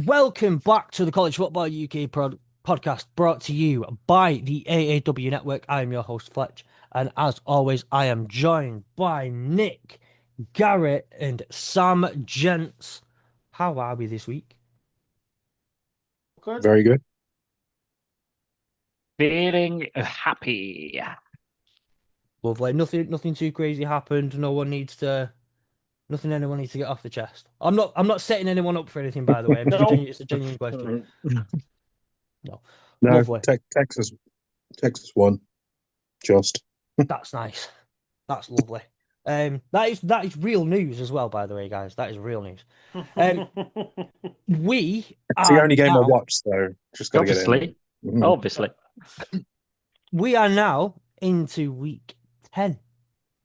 Welcome back to the College Football UK podcast brought to you by the AAW Network. I am your host, Fletch, and as always, I am joined by Nick, Garrett, and Sam Gents. How are we this week? Good. Very good. Feeling happy. Lovely. Nothing too crazy happened. Nothing anyone needs to get off the chest. I'm not setting anyone up for anything, by the way. No. It's a genuine question. No. No, Lovely. Texas won. Just That's nice. That's lovely. That is real news as well, by the way, guys. That is real news. Um, we it's the are only game I now watched, so just got to get it Obviously. in. Mhm. Obviously. we are now into week 10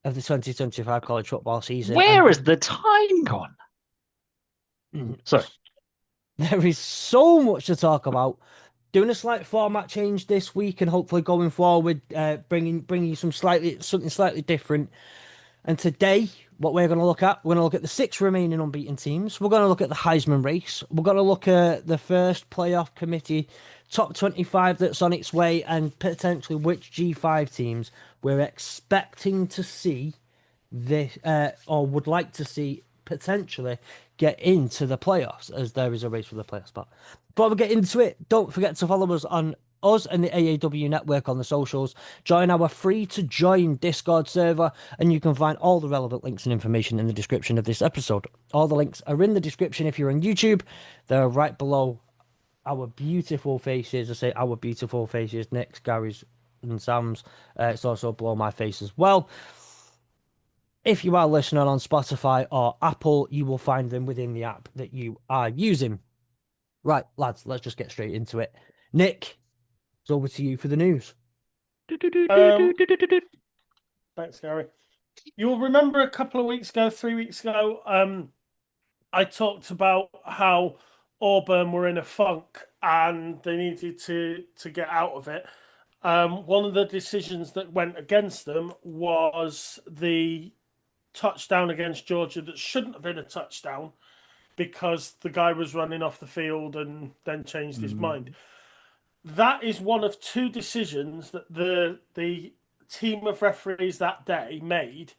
of the 2025 college football season. Where is the time gone? Sorry. There is so much to talk about. Doing a slight format change this week, and hopefully going forward, bringing you something slightly different. And today, what we're going to look at, we're going to look at the 6 remaining unbeaten teams. We're going to look at the Heisman Race. We're going to look at the first playoff committee, top 25 that's on its way, and potentially which G5 teams we're expecting to see this, or would like to see potentially get into the playoffs, as there is a race for the playoff spot. Before we get into it, don't forget to follow us on us and the AAW network on the socials. Join our free to join Discord server, and you can find all the relevant links and information in the description of this episode. All the links are in the description if you're on YouTube. They're right below our beautiful faces. I say our beautiful faces, Nick's, Gary's, and Sam's. It's also below my face as well. If you are listening on Spotify or Apple, you will find them within the app that you are using. Right, lads, let's just get straight into it. Nick, it's over to you for the news. Thanks, Gary. You'll remember a couple of weeks ago, 3 weeks ago, I talked about how Auburn were in a funk and they needed to get out of it. One of the decisions that went against them was the touchdown against Georgia that shouldn't have been a touchdown because the guy was running off the field and then changed his mind. That is one of 2 decisions that the team of referees that day made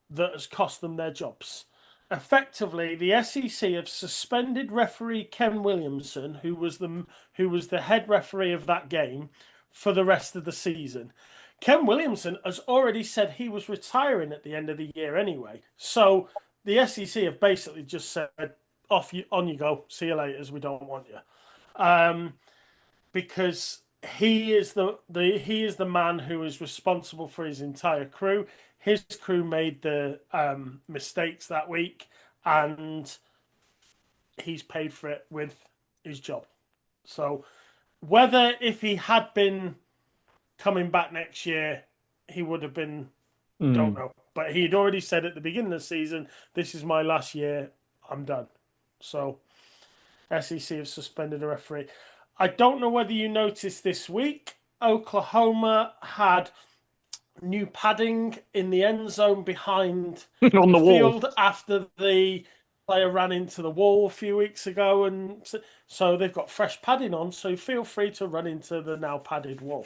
that has cost them their jobs. Effectively, the SEC have suspended referee Ken Williamson, who was the head referee of that game, for the rest of the season. Ken Williamson has already said he was retiring at the end of the year anyway. So the SEC have basically just said, on you go, see you later, as we don't want you. Because he is the man who is responsible for his entire crew. His crew made the mistakes that week, and he's paid for it with his job. So whether if he had been coming back next year, he would have been, don't know. But he'd already said at the beginning of the season, this is my last year, I'm done. So SEC have suspended a referee. I don't know whether you noticed this week, Oklahoma had new padding in the end zone behind On the wall. field after the player ran into the wall a few weeks ago, and so they've got fresh padding on. So feel free to run into the now padded wall.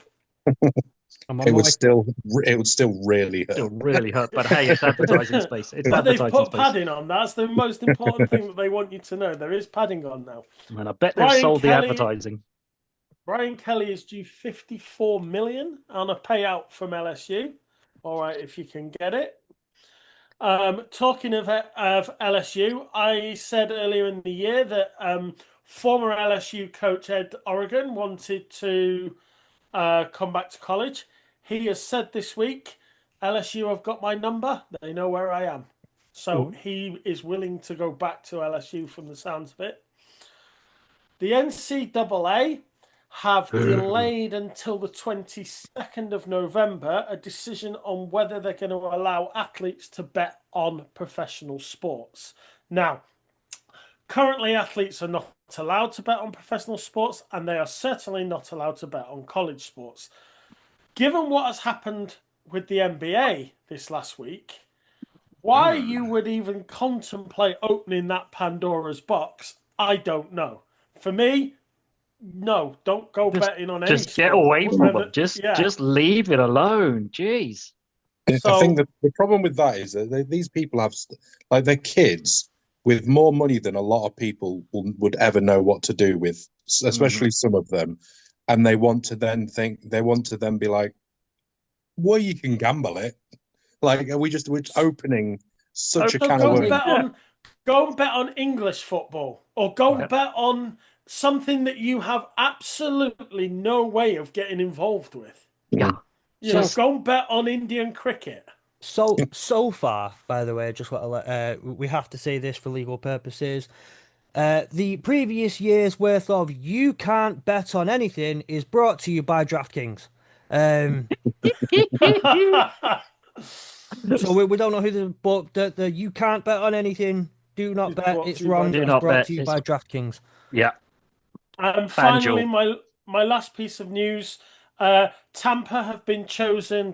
It would still really hurt. Still really hurt, but hey, it's advertising space. It's But they've advertising put space. padding on. That's the most important thing that they want you to know. There is padding on now. And I bet they've Brian sold Kelly- the advertising. Brian Kelly is due $54 million on a payout from LSU. All right, if you can get it. Talking of LSU, I said earlier in the year that former LSU coach Ed Oregon wanted to come back to college. He has said this week, LSU have got my number. They know where I am. So he is willing to go back to LSU from the sounds of it. The NCAA have delayed until the 22nd of November a decision on whether they're going to allow athletes to bet on professional sports. Now, currently athletes are not allowed to bet on professional sports, and they are certainly not allowed to bet on college sports. Given what has happened with the NBA this last week, why you would even contemplate opening that Pandora's box, I don't know. For me, no, don't go betting on any Just get sport. away from them. Yeah. Just leave it alone. Jeez. I So think the problem with that is that these people have, like, they're kids with more money than a lot of people would ever know what to do with, especially some of them. And they want to then be like, well, you can gamble it. Like, we're opening such a Open can of go and worms. bet on go and bet on English football, or go and bet on something that you have absolutely no way of getting involved with. Yeah. You know, go and bet on Indian cricket. So far, by the way, just want to we have to say this for legal purposes. The previous year's worth of "You Can't Bet on Anything" is brought to you by DraftKings. So we don't know but the "You Can't Bet on Anything," do not bet, it's wrong, Do is not brought bet. to you by DraftKings. Yeah. And finally, my last piece of news: Tampa have been chosen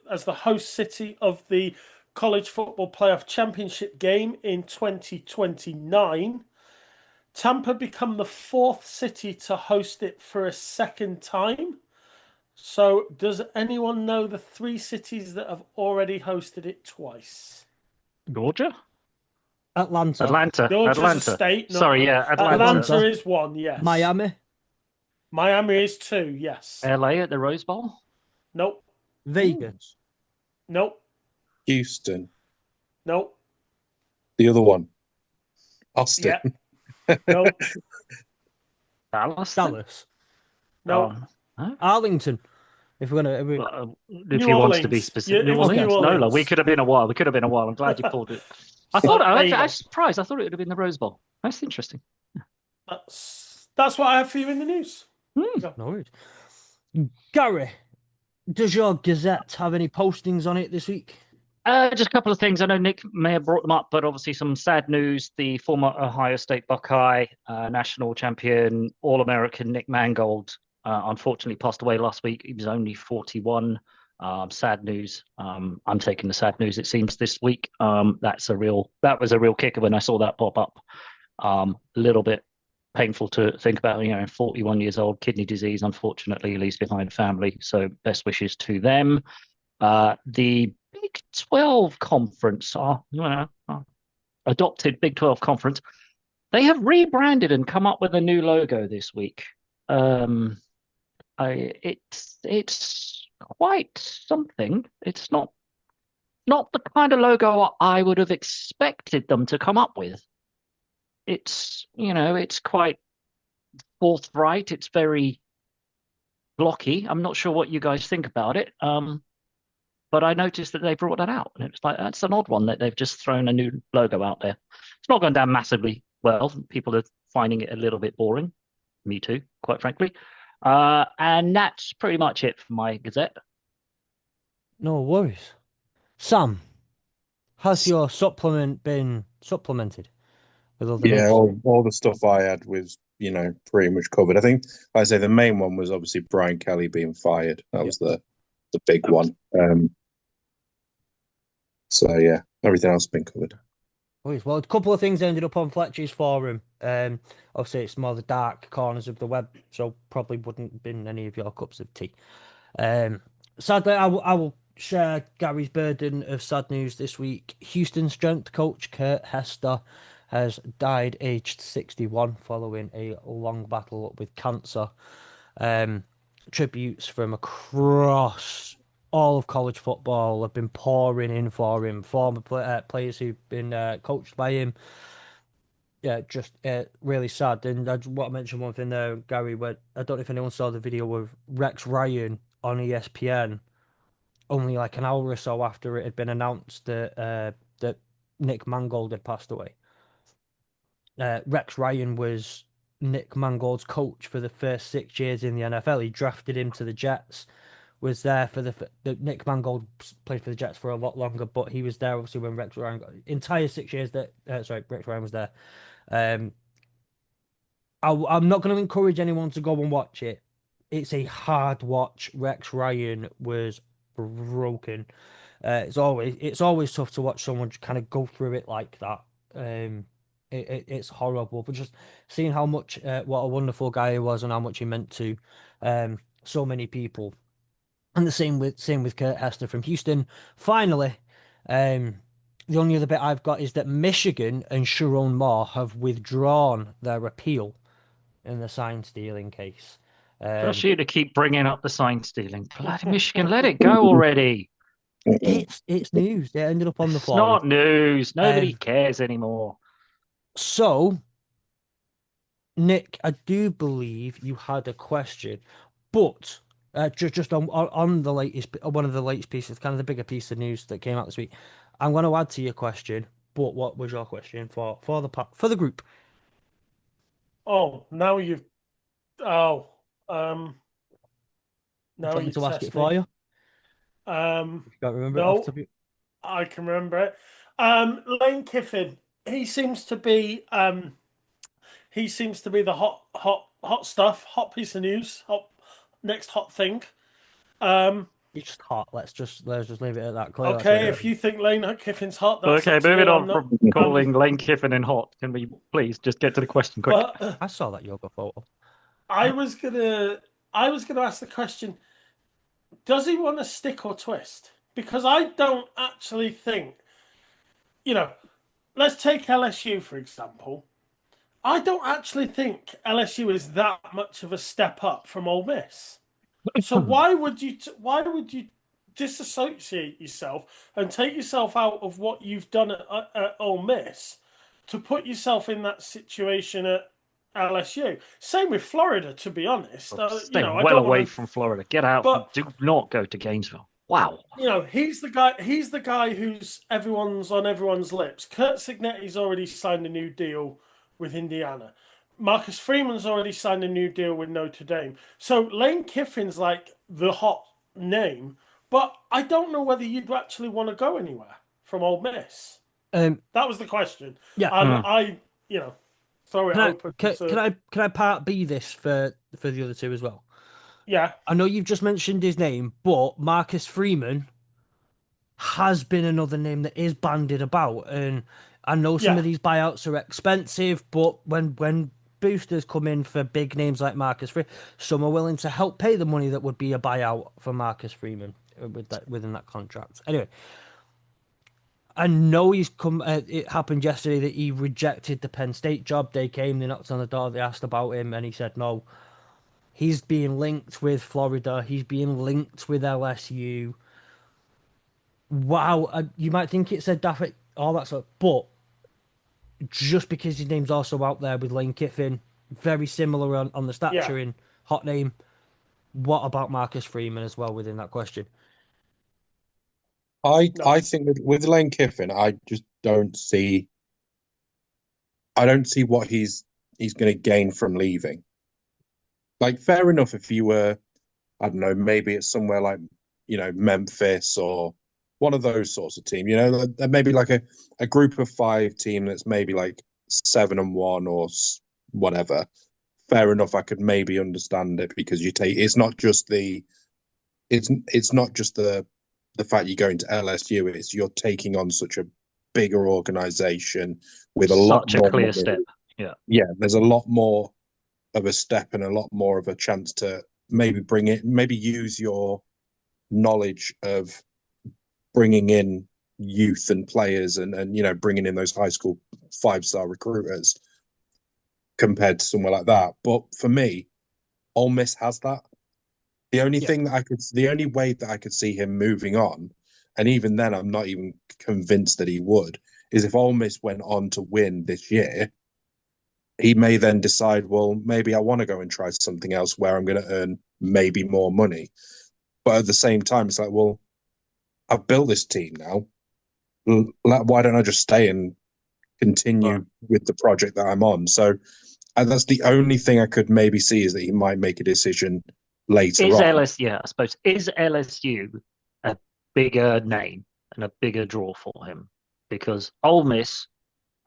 as the host city of the College Football Playoff Championship game in 2029. Tampa become the 4th city to host it for a second time. So, does anyone know the 3 cities that have already hosted it twice? Georgia? Atlanta. Georgia's a state. Sorry, yeah, Atlanta is 1, yes. Miami is 2, yes. LA at the Rose Bowl? Nope. Vegas. Nope. Houston. Nope. The other one. Austin. Yeah. Nope. Dallas? Nope. Arlington. If we're gonna, if he wants to be specific, New Orleans. No, we could have been a while. I'm glad you pulled it. I was surprised. I thought it would have been the Rose Bowl. That's interesting. That's what I have for you in the news. No worries. Gary, does your Gazette have any postings on it this week? Just a couple of things. I know Nick may have brought them up, but obviously some sad news. The former Ohio State Buckeye, national champion, All-American Nick Mangold, unfortunately passed away last week. He was only 41. Sad news. I'm taking the sad news, it seems, this week. That was a real kicker when I saw that pop up. A little bit painful to think about, 41 years old, kidney disease, unfortunately, leaves behind family. So best wishes to them. The Big 12 conference, adopted Big 12 conference, they have rebranded and come up with a new logo this week. It's quite something. It's not the kind of logo I would have expected them to come up with. It's quite forthright. It's very blocky. I'm not sure what you guys think about it. But I noticed that they brought that out, and it was like, that's an odd one that they've just thrown a new logo out there. It's not gone down massively well. People are finding it a little bit boring. Me too, quite frankly. And that's pretty much it for my Gazette. No worries. Sam, has your supplement been supplemented with other news? all the stuff I had was, pretty much covered. I think, like I say, the main one was obviously Brian Kelly being fired. That was the big one. So yeah, everything else has been covered. Well, a couple of things ended up on Fletch's forum. Obviously, it's more the dark corners of the web, so probably wouldn't have been any of your cups of tea. Sadly, I will share Gary's burden of sad news this week. Houston strength coach Kurt Hester has died aged 61 following a long battle with cancer. Tributes from across all of college football have been pouring in for him. Former players who've been coached by him. Yeah, just really sad. And I want to mention one thing there, Gary, where I don't know if anyone saw the video of Rex Ryan on ESPN only like an hour or so after it had been announced that Nick Mangold had passed away. Rex Ryan was Nick Mangold's coach for the first 6 years in the NFL. He drafted him to the Jets, was there for the Nick Mangold played for the Jets for a lot longer, but he was there obviously when Rex Ryan got entire 6 years that Rex Ryan was there. I'm not going to encourage anyone to go and watch it. It's a hard watch. Rex Ryan was broken. It's always tough to watch someone kind of go through it like that. It's horrible. But just seeing how much, what a wonderful guy he was, and how much he meant to so many people. And the same with Kurt Hester from Houston. Finally, um, the only other bit I've got is that Michigan and Sharon Moore have withdrawn their appeal in the sign stealing case. Just you to keep bringing up the sign stealing. Bloody Michigan, let it go already. It's news. It ended up on the It's forum. not news. Nobody Um, cares anymore. So, Nick, I do believe you had a question, but just on the latest, one of the latest pieces, kind of the bigger piece of news that came out this week. I'm going to add to your question. But what was your question for the group? Oh, now you've. Oh, Do you now want me you to ask it test for me. you? Um, If you can't remember it off the top no, of your... I can remember it. Lane Kiffin. He seems to be. He seems to be the hot stuff, hot piece of news, next hot thing. Um, It's just hot. Let's just leave it at that. Clearly, that's what okay, it if is. you think Lane Kiffin's hot, that's Okay, up to moving you. I'm on not. from calling Lane Kiffin and hot. Can we please just get to the question quick? But I saw that yoga photo. I was gonna, I was gonna ask the question: does he want to stick or twist? Because I don't actually think, you know, let's take LSU for example. I don't actually think LSU is that much of a step up from Ole Miss. So why would you disassociate yourself and take yourself out of what you've done at Ole Miss to put yourself in that situation at LSU? Same with Florida, to be honest. Stay I well don't want away to, from Florida. Get out. but Do not go to Gainesville. Wow. he's the guy. He's the guy who's everyone's on everyone's lips. Kurt Signetti's already signed a new deal with Indiana. Marcus Freeman's already signed a new deal with Notre Dame. So Lane Kiffin's like the hot name, but I don't know whether you'd actually want to go anywhere from Ole Miss. Um, That was the question, yeah. and I, throw it Can I open can, to can I can I part B this for the other two as well? yeah, I know you've just mentioned his name, but Marcus Freeman has been another name that is bandied about, and I know some yeah, of these buyouts are expensive, but when boosters come in for big names like Marcus Freeman, some are willing to help pay the money that would be a buyout for Marcus Freeman within that contract. Anyway, I know he's come. It happened yesterday that he rejected the Penn State job. They came, they knocked on the door, they asked about him, and he said no. He's being linked with Florida. He's being linked with LSU. Wow, you might think it's a daft, all that stuff, but just because his name's also out there with Lane Kiffin, very similar on the yeah. stature and hot name. What about Marcus Freeman as well within that question? I No, think with Lane Kiffin, I just don't see. I don't see what he's going to gain from leaving. Like, fair enough if you were, I don't know, maybe it's somewhere like, Memphis or one of those sorts of team. Maybe like a group of five team that's maybe like 7-1 or whatever. Fair enough, I could maybe understand it because it's not just the fact you're going to LSU. It's you're taking on such a bigger organization with a lot Such a more clear money. step. Yeah. Yeah, there's a lot more of a step and a lot more of a chance to maybe use your knowledge of bringing in youth and players and bringing in those high school 5-star recruiters compared to somewhere like that. But for me, Ole Miss has that. Yeah. The only way that I could see him moving on, and even then, I'm not even convinced that he would, is if Ole Miss went on to win this year. He may then decide, well, maybe I want to go and try something else where I'm going to earn maybe more money. But at the same time, it's like, well, I've built this team now. Why don't I just stay and Right. continue with the project that I'm on? So that's the only thing I could maybe see is that he might make a decision later Is on. LSU, yeah, I suppose, is LSU a bigger name and a bigger draw for him? Because Ole Miss,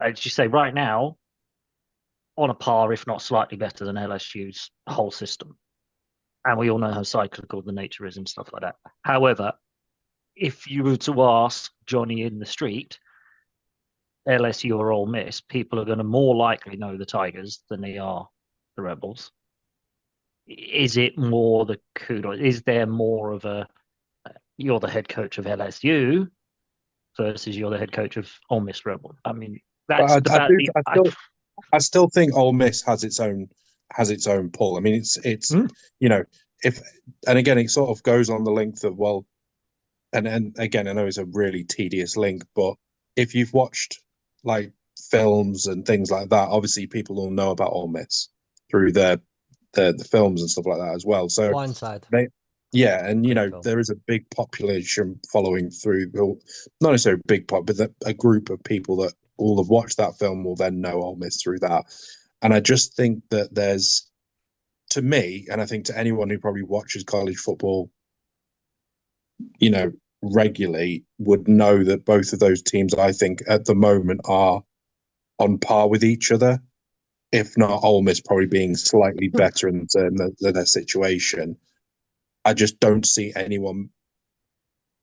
as you say, right now, on a par, if not slightly better than LSU's whole system. And we all know how cyclical the nature is and stuff like that. However, if you were to ask Johnny in the street, LSU or Ole Miss, people are going to more likely know the Tigers than they are the Rebels. Is it more the kudos? Is there more of a you're the head coach of LSU versus you're the head coach of Ole Miss Rebel? I mean, that's But about the. I still think Ole Miss has its own pull. I mean, it's you know, if and again it sort of goes on the length of, well, and again I know it's a really tedious link, but if you've watched like films and things like that, obviously people will know about Ole Miss through the films and stuff like that as well. So Blindside. yeah, and Great film. there is a big population following through, not necessarily a big pop, but a group of people that all have watched that film will then know Ole Miss through that. And I just think that there's, to me, and I think to anyone who probably watches college football, regularly, would know that both of those teams, I think, at the moment are on par with each other. If not, Ole Miss probably being slightly better in their situation. I just don't see anyone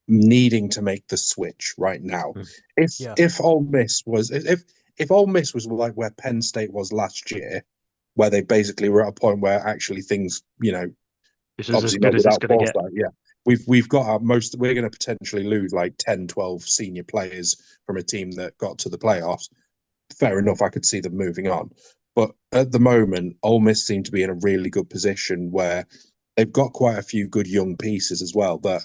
needing to make the switch right now. If Ole Miss was if Ole Miss was like where Penn State was last year, where they basically were at a point where actually things, this is obviously as good not as it's without going to get. foresight, we've got our most. We're going to potentially lose like 10, 12 senior players from a team that got to the playoffs. Fair enough, I could see them moving on. But at the moment, Ole Miss seem to be in a really good position where they've got quite a few good young pieces as well, that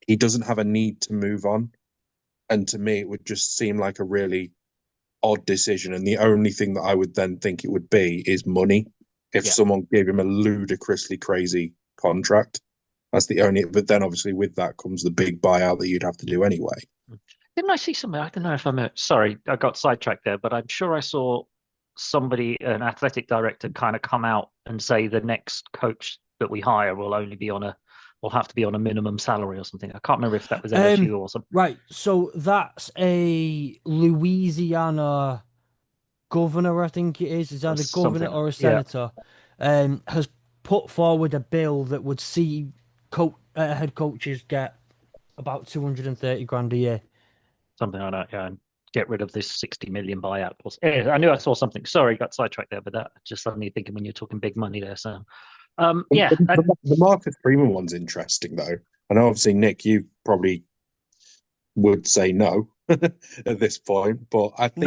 he doesn't have a need to move on. And to me, it would just seem like a really odd decision. And the only thing that I would then think it would be is money. If someone gave him a ludicrously crazy contract, that's the only. But then obviously with that comes the big buyout that you'd have to do anyway. Didn't I see something? I don't know if sorry, I got sidetracked there, but I'm sure I saw somebody, an athletic director, kind of come out and say the next coach that we hire will only be will have to be on a minimum salary or something. I can't remember if that was LSU or something. Right, so that's a Louisiana governor, I think it is. Is either governor or a senator, has put forward a bill that would see head coaches get about 230 grand a year. Something like that, yeah. And get rid of this 60 million buyout. I knew I saw something. Sorry, got sidetracked there, but that just suddenly thinking when you're talking big money there. So, The Marcus Freeman one's interesting though. And obviously, Nick, you probably would say no at this point, but I think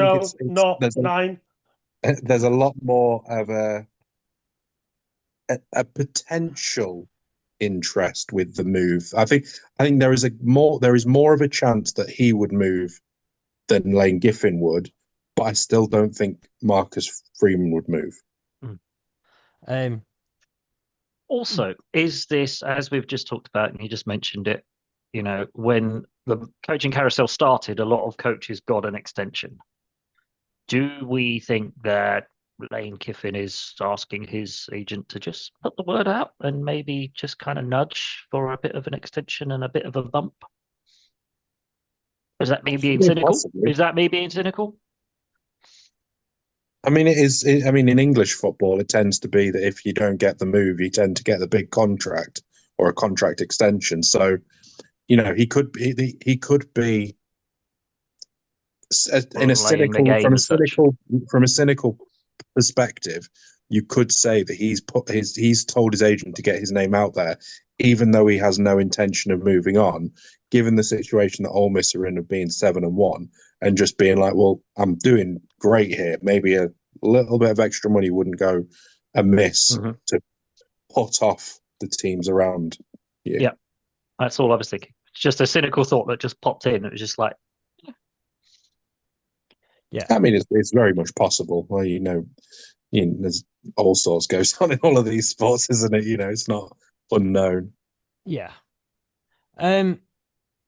there's a lot more of a potential interest with the move. I think there is more of a chance that he would move than Lane Giffin would, but I still don't think Marcus Freeman would move. Also, is this, as we've just talked about, and you just mentioned it, when the coaching carousel started, a lot of coaches got an extension. Do we think that Lane Kiffin is asking his agent to just put the word out and maybe just kind of nudge for a bit of an extension and a bit of a bump? Is that me being cynical? Possibly. Is that me being cynical? I mean, in English football, it tends to be that if you don't get the move, you tend to get the big contract or a contract extension. So, he could be in a from a cynical perspective. You could say that he's told his agent to get his name out there, even though he has no intention of moving on. Given the situation that Ole Miss are in of being 7-1 and just being like, well, I'm doing great here. Maybe a little bit of extra money wouldn't go amiss to put off the teams around you. Yeah, that's all I was thinking. It's just a cynical thought that just popped in. It was just like, yeah. I mean, it's very much possible. Well, there's all sorts goes on in all of these sports, isn't it? It's not unknown. Yeah.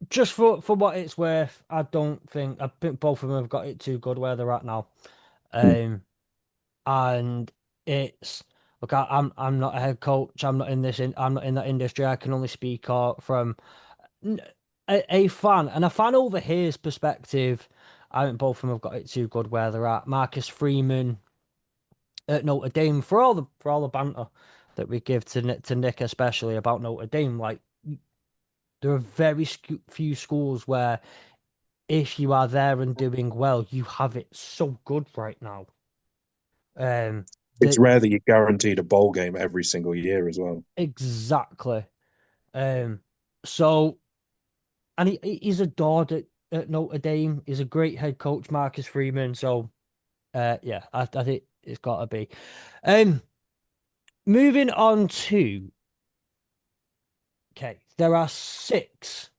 Just for what it's worth, I think both of them have got it too good where they're at now. And it's look, I'm not a head coach. I'm not in that industry. I can only speak from a fan and a fan over here's perspective. I think both of them have got it too good where they're at. Marcus Freeman at Notre Dame, for all the banter that we give to Nick, especially about Notre Dame, like there are very few schools where if you are there and doing well, you have it so good right now. It's That rare that you're guaranteed a bowl game every single year as well. exactly. Um, so and he's adored at Notre Dame. He's a great head coach, Marcus Freeman. So yeah, I think it's got to be. Um, moving on to okay, there are 6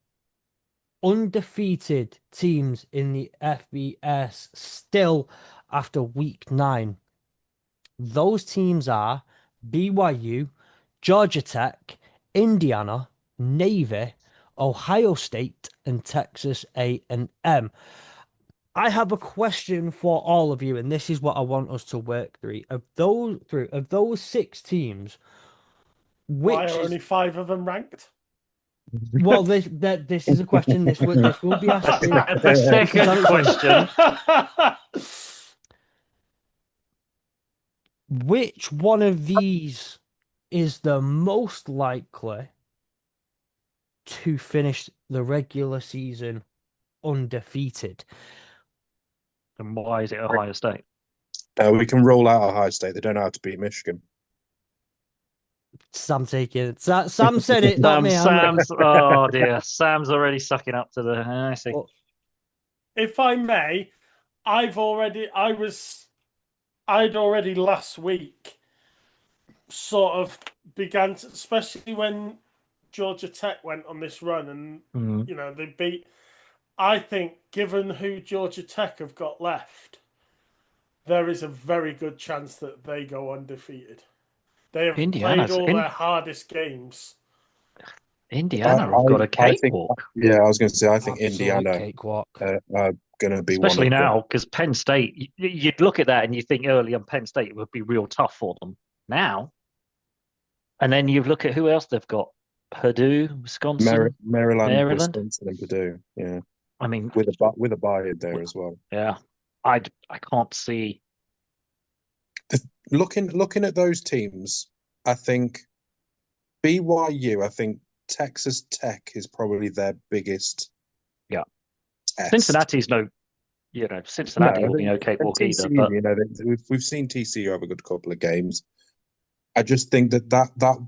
undefeated teams in the FBS still after week 9. Those teams are BYU, Georgia Tech, Indiana, Navy, Ohio State, and Texas A&M. I have a question for all of you, and this is what I want us to work through. Of those 6 teams, Why which are is only 5 of them ranked? well, this is a question. This will be asked in. The This is on second its way. question. Which one of these is the most likely to finish the regular season undefeated? And why is it Ohio State? We can roll out Ohio State. They don't know how to beat Michigan. Sam taking it. Sam said it, not me. Oh dear, Sam's already sucking up to the. I see. Well, If I may, I'd already last week sort of began to, especially when Georgia Tech went on this run and they beat. I think, given who Georgia Tech have got left, there is a very good chance that they go undefeated. They have played all their hardest games. Indiana have got a cakewalk. I was going to say, I think absolute Indiana cakewalk. are going to be Especially one of now, because Penn State, you'd look at that and you think early on Penn State would be real tough for them. Now, and then you look at who else they've got: Purdue, Wisconsin, Maryland, Wisconsin, and Purdue. Yeah, I mean, with a bye in there as well. Yeah, I can't see. Looking at those teams, I think BYU, I think Texas Tech is probably their biggest. Yeah, test. Cincinnati's Cincinnati will be no cakewalk TCU, either. But we've seen TCU have a good couple of games. I just think that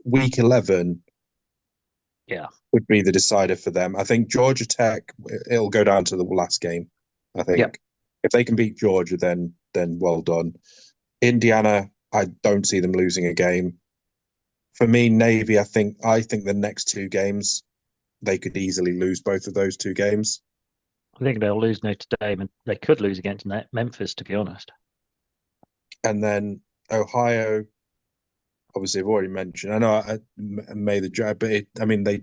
week 11, would be the decider for them. I think Georgia Tech, it'll go down to the last game. I think if they can beat Georgia, then well done. Indiana, I don't see them losing a game. For me, Navy, I think the next 2 games, they could easily lose both of those 2 games. I think they'll lose Notre Dame, and they could lose against Memphis, to be honest. And then Ohio, obviously, I've already mentioned. I know I made the joke, but they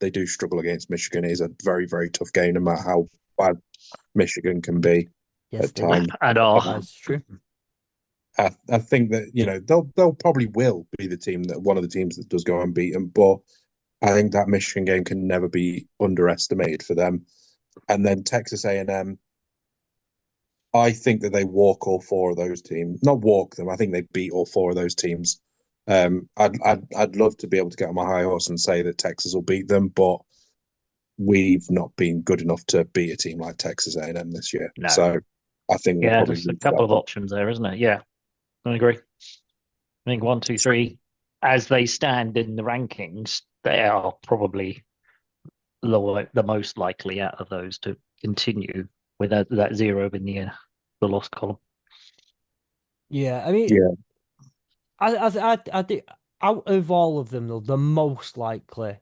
do struggle against Michigan. It is a very, very tough game, no matter how bad Michigan can be at times. And that's true. I think that they'll probably will be one of the teams that does go unbeaten, but I think that Michigan game can never be underestimated for them. And then Texas A&M, I think that they walk all 4 of those teams. Not walk them. I think they beat all 4 of those teams. I'd love to be able to get on my high horse and say that Texas will beat them, but we've not been good enough to beat a team like Texas A&M this year. No. So I think we'll probably there's a couple of options there, isn't it? Yeah, I agree. I think 1, 2, 3, as they stand in the rankings, they are probably the most likely out of those to continue with that 0 in the lost column. Yeah, I mean, I think out of all of them, though, the most likely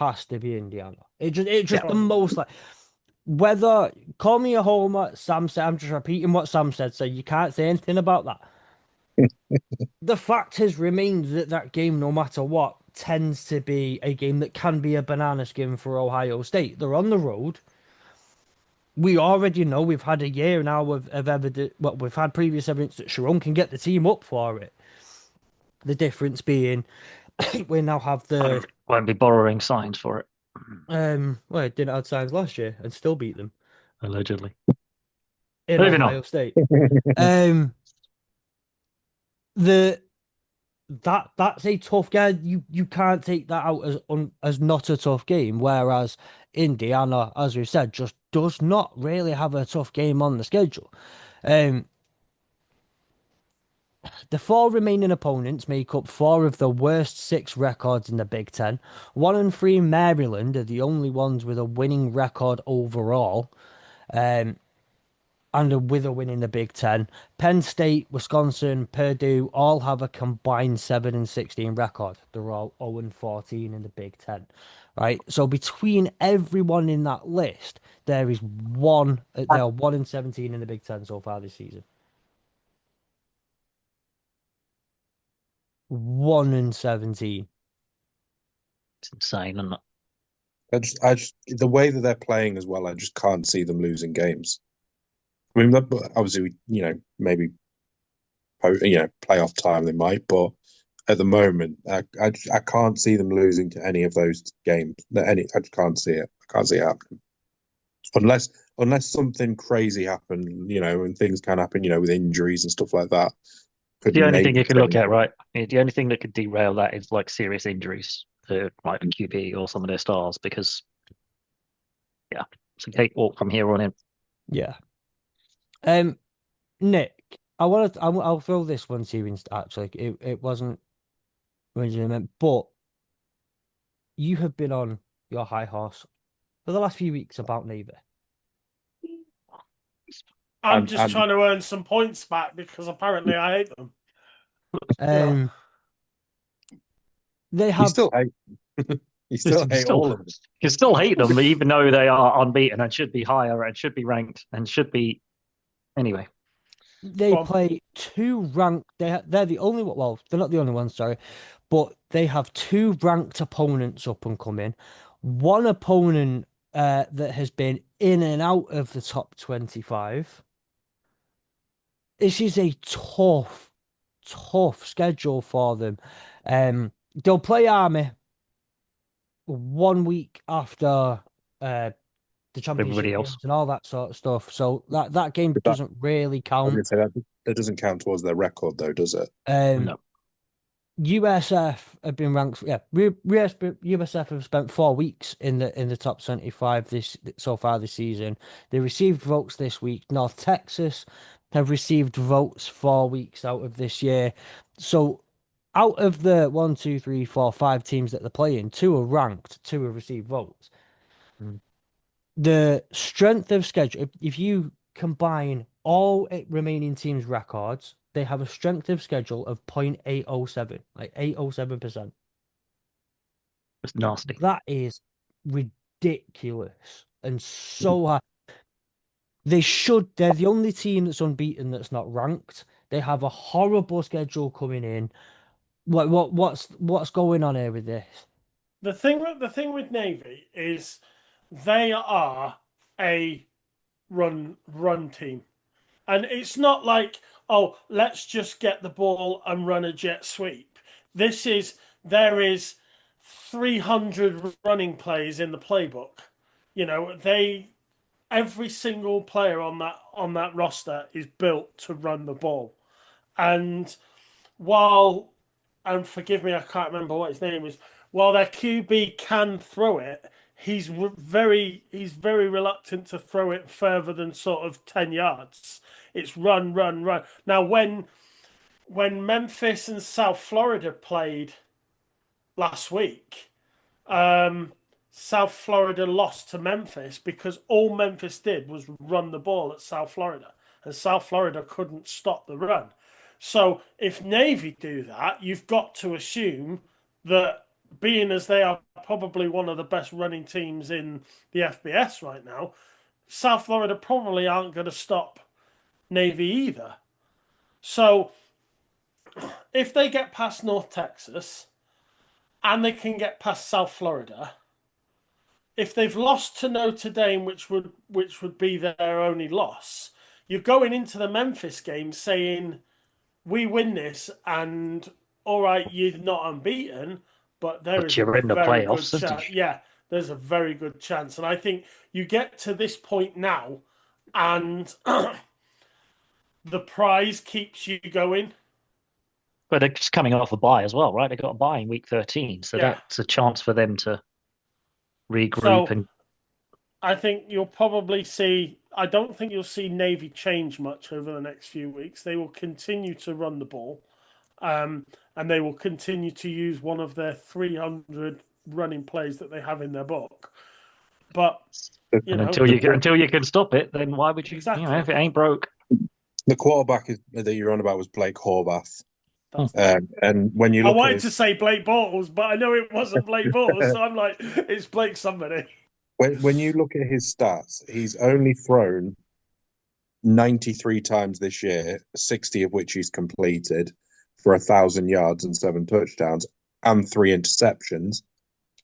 has to be Indiana. It just the most like. Whether call me a homer, Sam said. I'm just repeating what Sam said, so you can't say anything about that. The fact has remained that game, no matter what, tends to be a game that can be a banana skin for Ohio State. They're on the road. We already know we've had a year now of evidence. Well, we've had previous evidence that Sharon can get the team up for it. The difference being, we now have the. Won't be borrowing signs for it. Well, it didn't have signs last year and still beat them. Allegedly. In Ohio State. The that's a tough game. You can't take that out as not a tough game. Whereas Indiana, as we've said, just does not really have a tough game on the schedule. Um, the four remaining opponents make up four of the worst six records in the Big Ten. 1-3 Maryland are the only ones with a winning record overall. And with a win in the Big Ten. Penn State, Wisconsin, Purdue all have a combined 7-16 record. They're all 0-14 in the Big Ten, right? So between everyone in that list, there is one. They are 1-17 in the Big Ten so far this season. 1-17. It's insane, isn't it? The way that they're playing as well, I just can't see them losing games. I mean, obviously, maybe playoff time they might, but at the moment, I can't see them losing to any of those games. I just can't see it. I can't see it happening unless something crazy happened, and things can happen, with injuries and stuff like that. Could The only thing maybe you can look change at, it. right? The only thing that could derail that is like serious injuries to like the QB or some of their stars, because yeah, it's a cakewalk from here on in. Yeah. Nick, I'll throw this one to you. Actually, it wasn't originally meant, but you have been on your high horse for the last few weeks about Navy. I'm And just trying to earn some points back because apparently I hate them. They you have still hate. You still hate all of them. You still hate them, even though they are unbeaten and should be higher and should be ranked and should be. Anyway, they play two ranked. They're the only one. Well, they're not the only ones. Sorry, but they have two ranked opponents up and coming. One opponent that has been in and out of the top 25. This is a tough schedule for them. They'll play Army 1 week after the championship everybody else. games and all that sort of stuff. So that game doesn't really I was count. gonna say that doesn't count towards their record, though, does it? No. USF have been ranked. Yeah, USF have spent 4 weeks in the top 25 so far this season. They received votes this week. North Texas have received votes 4 weeks out of this year. So out of the 1, 2, 3, 4, 5 teams that they're playing, 2 are ranked, 2 have received votes. The strength of schedule, if you combine all remaining teams' records, they have a strength of schedule of 0.807, like 807%. It's nasty. That is ridiculous and so high. They're the only team that's unbeaten that's not ranked. They have a horrible schedule coming in. What's going on here with this? The thing with Navy is they are a run team. And it's not like, oh, let's just get the ball and run a jet sweep. There is 300 running plays in the playbook. Every single player on that roster is built to run the ball. And forgive me, I can't remember what his name is. While their QB can throw it, he's very reluctant to throw it further than sort of 10 yards. It's run, run, run. Now, when Memphis and South Florida played last week, South Florida lost to Memphis because all Memphis did was run the ball at South Florida, and South Florida couldn't stop the run. So if Navy do that, you've got to assume that, being as they are probably one of the best running teams in the FBS right now, South Florida probably aren't going to stop Navy either. So if they get past North Texas and they can get past South Florida, if they've lost to Notre Dame, which would be their only loss, you're going into the Memphis game saying, we win this, and all right, you're not unbeaten, but You're in the very good playoffs, chance. Yeah, there's a very good chance. And I think you get to this point now, and the prize keeps you going. But they're just coming off a bye as well, right? They got a bye in week 13, so Yeah. that's a chance for them to regroup So and I think you'll probably see. I don't think you'll see Navy change much over the next few weeks. They will continue to run the ball, um, and they will continue to use one of their 300 running plays that they have in their book. But you and know, until you can stop it, then why would you? You know, exactly. if it ain't broke. The quarterback that you're on about was Blake Horvath. That's And when you I look at wanted his to say Blake Bortles, but I know it wasn't Blake Bortles, so I'm like, it's Blake somebody. when you look at his stats, he's only thrown 93 times this year, 60 of which he's completed for 1,000 yards and 7 touchdowns and 3 interceptions.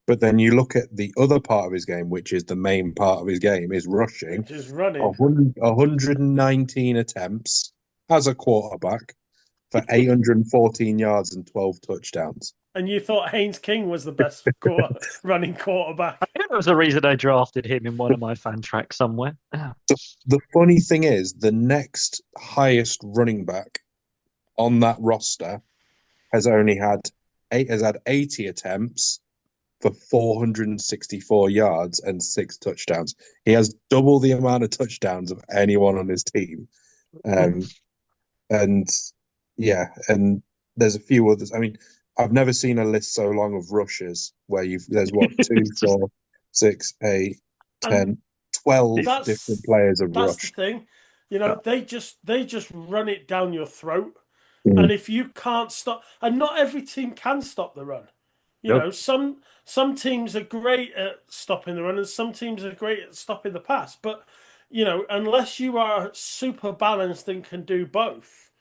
But then you look at the other part of his game, which is the main part of his game, is rushing. Which is running. 119 attempts as a quarterback for 814 yards and 12 touchdowns. And you thought Haynes King was the best running quarterback. I think there was a reason I drafted him in one of my fan tracks somewhere. The funny thing is, the next highest running back on that roster has only had 80 attempts for 464 yards and 6 touchdowns. He has double the amount of touchdowns of anyone on his team. And yeah, and there's a few others. I mean, I've never seen a list so long of rushes where there's what, 2, 4, 6, 8, 10, 12 different players have That's the rushed. thing. You know, they just run it down your throat. Mm. And if you can't stop, and not every team can stop the run. You know, some teams are great at stopping the run, and some teams are great at stopping the pass. But you know, unless you are super balanced and can do both,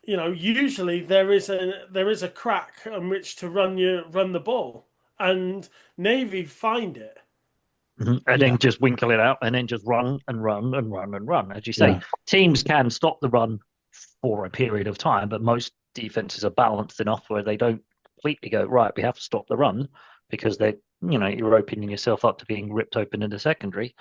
you know, usually there is a crack on which to run the ball, and Navy find it. And then just winkle it out and then just run and run and run and run. As you say, Yeah. teams can stop the run for a period of time, but most defenses are balanced enough where they don't completely go, right, we have to stop the run because you're opening yourself up to being ripped open in the secondary.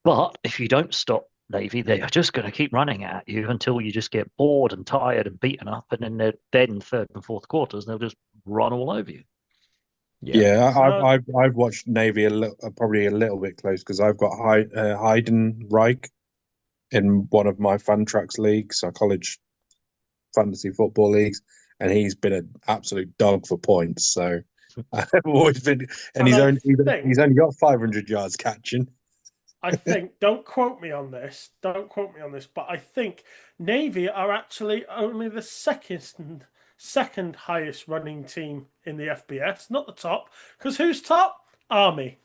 But if you don't stop Navy, they are just going to keep running at you until you just get bored and tired and beaten up, and then they're dead in third and fourth quarters, and they'll just run all over you. Yeah, I've watched Navy probably a little bit close because I've got Hayden Reich in one of my fan tracks leagues, our college fantasy football leagues, and he's been an absolute dog for points. So I've always been, and he's only got 500 yards catching. I think, don't quote me on this, but I think Navy are actually only the second highest running team in the FBS, not the top. Because who's top? Army.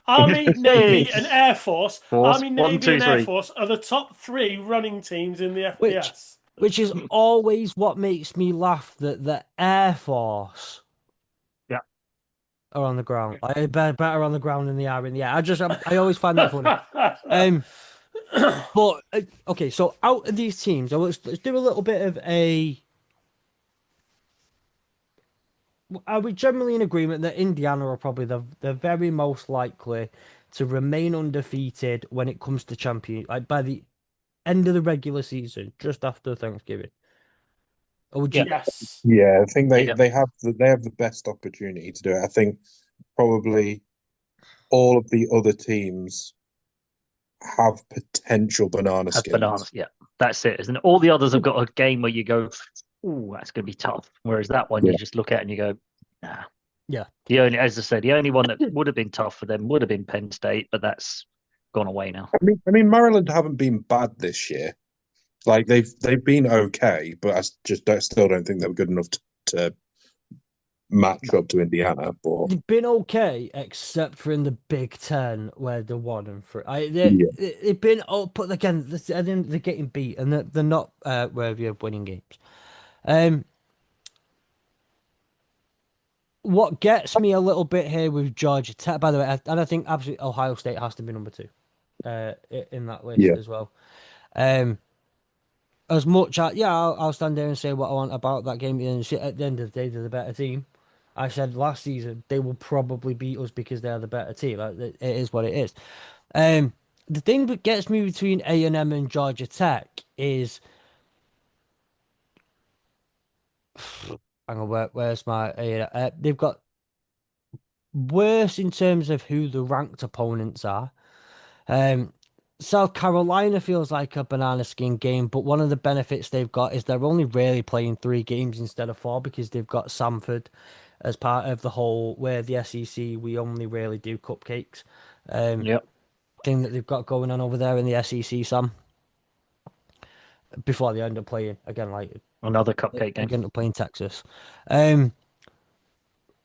Navy, and Air Force. Army, Navy, and Air Force are the top 3 running teams in the FBS. Which is always what makes me laugh, that the Air Force are on the ground. I better on the ground than they are in the air. I always find that funny. But okay, so out of these teams, let's do a little bit of a. Are we generally in agreement that Indiana are probably the very most likely to remain undefeated when it comes to champion, like by the end of the regular season, just after Thanksgiving? Or would you? Yes. Yeah, I think they have the best opportunity to do it. I think probably all of the other teams have potential banana skins. Bananas, yeah, that's it, isn't it? All the others have got a game where you go, "Ooh, that's going to be tough." Whereas that one, you just look at it and you go, "Nah." Yeah. As I said, the only one that would have been tough for them would have been Penn State, but that's gone away now. I mean, Maryland haven't been bad this year. Like they've been okay, but I still don't think they were good enough to match up to Indiana. But They've been okay, except for in the Big Ten where they're 1-3. They've been but again, they're getting beat, and they're not worthy of winning games. What gets me a little bit here with Georgia Tech, by the way, and I think absolutely Ohio State has to be number 2 in that list as well. As much as I'll stand there and say what I want about that game, and at the end of the day, they're the better team. I said last season they will probably beat us because they're the better team. It is what it is. The thing that gets me between A&M and Georgia Tech is hang on, where's my? They've got worse in terms of who the ranked opponents are. Um, South Carolina feels like a banana skin game, but one of the benefits they've got is they're only really playing 3 games instead of 4 because they've got Samford as part of the whole where the SEC we only really do cupcakes Yep. thing that they've got going on over there in the SEC, Sam. Before they end up playing again, like Another cupcake game. end up playing Texas.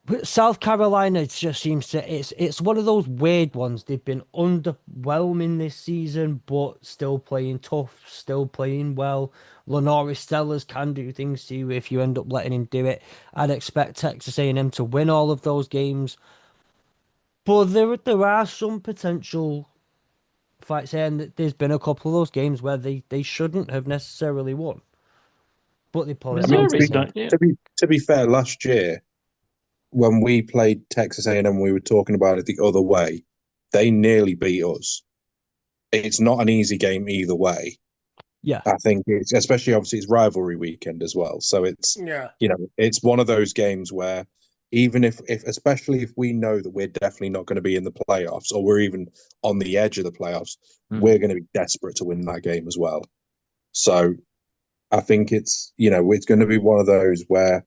But South Carolina it just seems to it's one of those weird ones. They've been underwhelming this season, but still playing tough, still playing well. Lenore Stellers can do things to you if you end up letting him do it. I'd expect Texas A&M to win all of those games, but there are some potential fights here, and there's been a couple of those games where they shouldn't have necessarily won, but they pull it I mean, out. Missouri's to done, yeah. to be fair, last year when we played Texas A&M, we were talking about it the other way. They nearly beat us. It's not an easy game either way. Yeah, I think it's especially obviously it's rivalry weekend as well. So it's Yeah. it's one of those games where even if especially if we know that we're definitely not going to be in the playoffs or we're even on the edge of the playoffs, we're going to be desperate to win that game as well. So I think it's it's going to be one of those where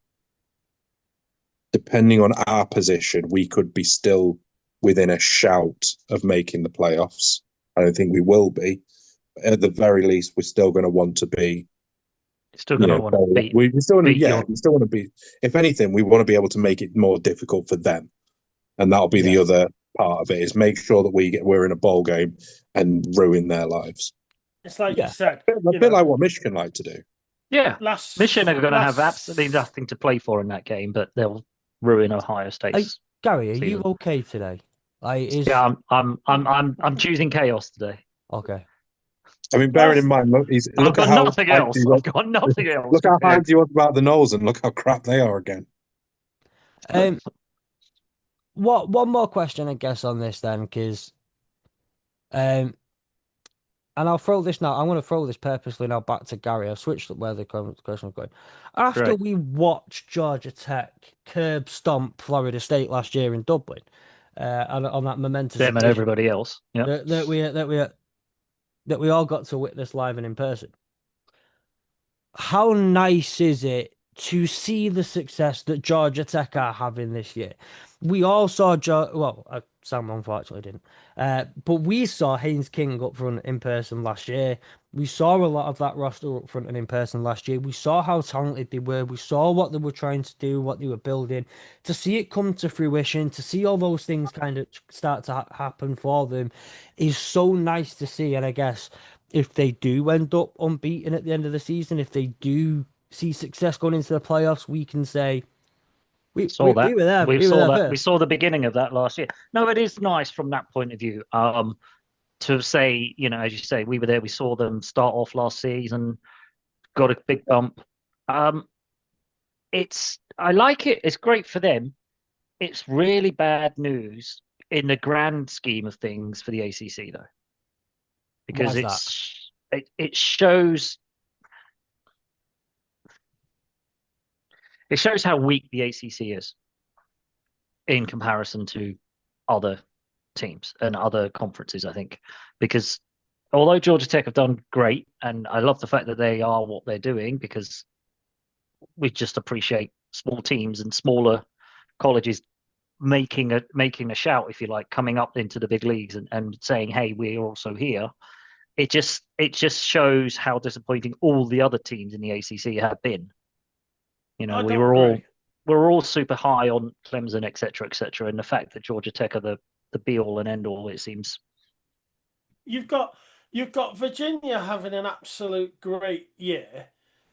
depending on our position, we could be still within a shout of making the playoffs. I don't think we will be. At the very least, we're still going to want to be. Still going to want to beat. We still want to, beat your- we still want to be. If anything, we want to be able to make it more difficult for them, and that'll be the Yeah. other part of it. Is make sure that we're in a bowl game and ruin their lives. It's like Yeah. you said, A bit like what Michigan like to do. Yeah. last Michigan are going to have last- absolutely nothing to play for in that game, but they'll ruin Ohio State's. Gary, are you season. okay today? Like, Yeah, I'm choosing chaos today. Okay. I mean, bearing in mind, look I've got at how nothing hyped else. he was. I've got nothing else. Look how compared- hyped he was about the Knowles, and look how crap they are again. One more question, I guess, on this then, because and I'll throw this now. I'm going to throw this purposely now back to Gary. I've switched up where the question was going. After Right. we watched Georgia Tech curb stomp Florida State last year in Dublin, on that momentous Them and occasion everybody else. Yeah. that we all got to witness live and in person. How nice is it to see the success that Georgia Tech are having this year? We all saw Sam unfortunately didn't, but we saw Haynes King up front in person last year. We saw a lot of that roster up front and in person last year. We saw how talented they were. We saw what they were trying to do, what they were building. To see it come to fruition, to see all those things kind of start to happen for them is so nice to see. And I guess if they do end up unbeaten at the end of the season, if they do see success going into the playoffs, we can say we Saw that. were there. We We were saw there that. first. We saw the beginning of that last year. No, it is nice from that point of view. To say, as you say, we were there. We saw them start off last season, got a big bump. I like it. It's great for them. It's really bad news in the grand scheme of things for the ACC, though, because Why's it shows how weak the ACC is in comparison to other teams and other conferences, I think, because although Georgia Tech have done great, and I love the fact that they are what they're doing, because we just appreciate small teams and smaller colleges making a shout, if you like, coming up into the big leagues and saying, hey, we're also here. It just shows how disappointing all the other teams in the ACC have been. We were all super high on Clemson, etc., and the fact that Georgia Tech are the be all and end all, it seems. You've got Virginia having an absolute great year.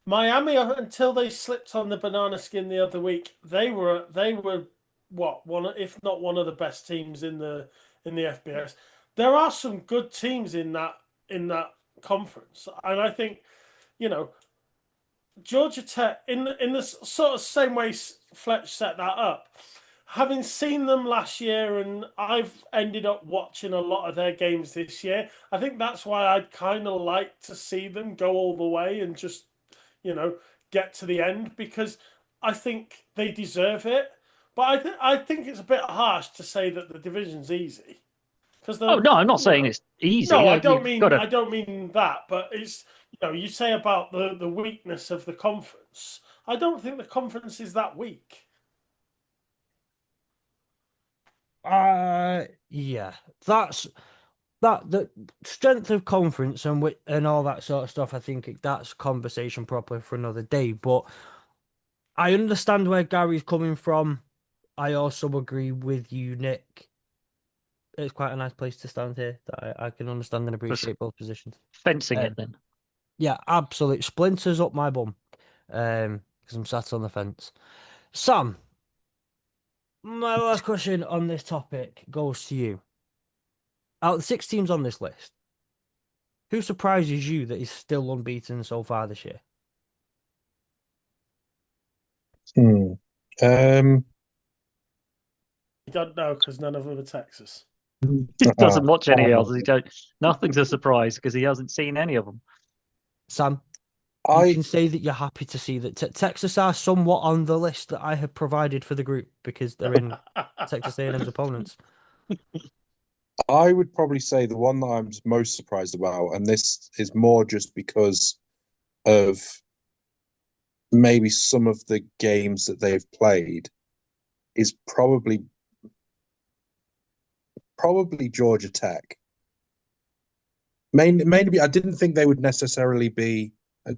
Miami, until they slipped on the banana skin the other week, they were what, one, if not one of the best teams in the FBS. There are some good teams in that conference, and I think Georgia Tech, in the sort of same way Fletch set that up, having seen them last year, and I've ended up watching a lot of their games this year, I think that's why I'd kind of like to see them go all the way and just, get to the end, because I think they deserve it. But I think it's a bit harsh to say that the division's easy because Oh no, I'm not you saying know, it's easy. no, You've got to. I don't mean that, but it's you say about the weakness of the conference. I don't think the conference is that weak. Yeah, that's the strength of conference and all that sort of stuff. I think that's conversation proper for another day. But I understand where Gary's coming from. I also agree with you, Nick. It's quite a nice place to stand here. That I can understand and Just appreciate both positions. fencing it then. Yeah, absolute splinters up my bum. Because I'm sat on the fence. Sam, my last question on this topic goes to you. Out of the 6 teams on this list, who surprises you that is still unbeaten so far this year? Hmm. I don't know because none of them are Texas. He doesn't watch any I'm else. not- Nothing's a surprise because he hasn't seen any of them. Sam, you I can say that you're happy to see that Texas are somewhat on the list that I have provided for the group because they're in Texas A&M's opponents. I would probably say the one that I'm most surprised about, and this is more just because of maybe some of the games that they've played, is probably Georgia Tech. Mainly, I didn't think they would necessarily be.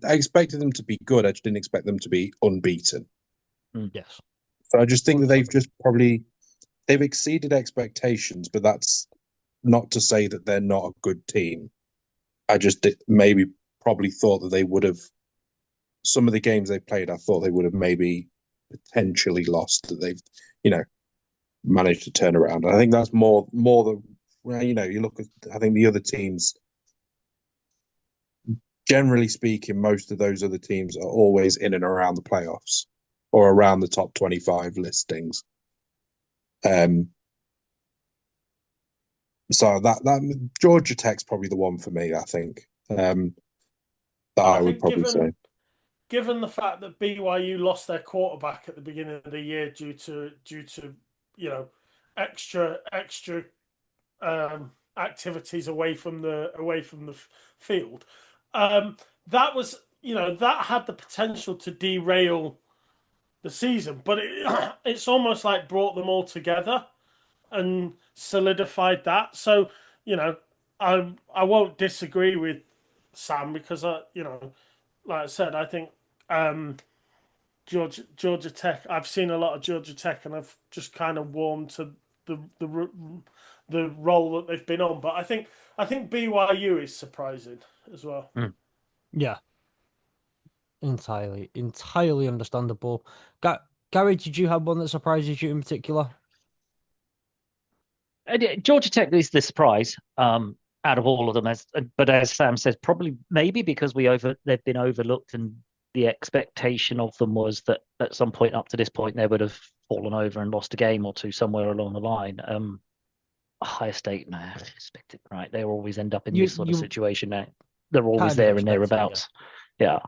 I expected them to be good. I just didn't expect them to be unbeaten. Yes. So I just think that they've Understandable. they've exceeded expectations, but that's not to say that they're not a good team. I just maybe probably thought that they would have some of the games they played. I thought they would have maybe potentially lost that they've you know managed to turn around. I think that's more the you look at. I think the other teams, generally speaking, most of those other teams are always in and around the playoffs or around the top 25 listings. Um, so that Georgia Tech's probably the one for me. I think that I I would think probably say. given the fact that BYU lost their quarterback at the beginning of the year due to you know extra activities away from the field, that was that had the potential to derail the season, but it's almost like brought them all together and solidified that. So you know, I won't disagree with Sam because like I said, I think Georgia Tech. I've seen a lot of Georgia Tech, and I've just kind of warmed to the role that they've been on. But I think BYU is surprising as well. Yeah, entirely understandable. Gary, did you have one that surprises you in particular? Georgia Tech is the surprise out of all of them, but as Sam says, probably maybe because they've been overlooked, and the expectation of them was that at some point up to this point they would have fallen over and lost a game or two somewhere along the line. Ohio State, no, I expect it, right? They always end up in You this sort of you situation. They're always kind of there and expect it, yeah. thereabouts. Yeah.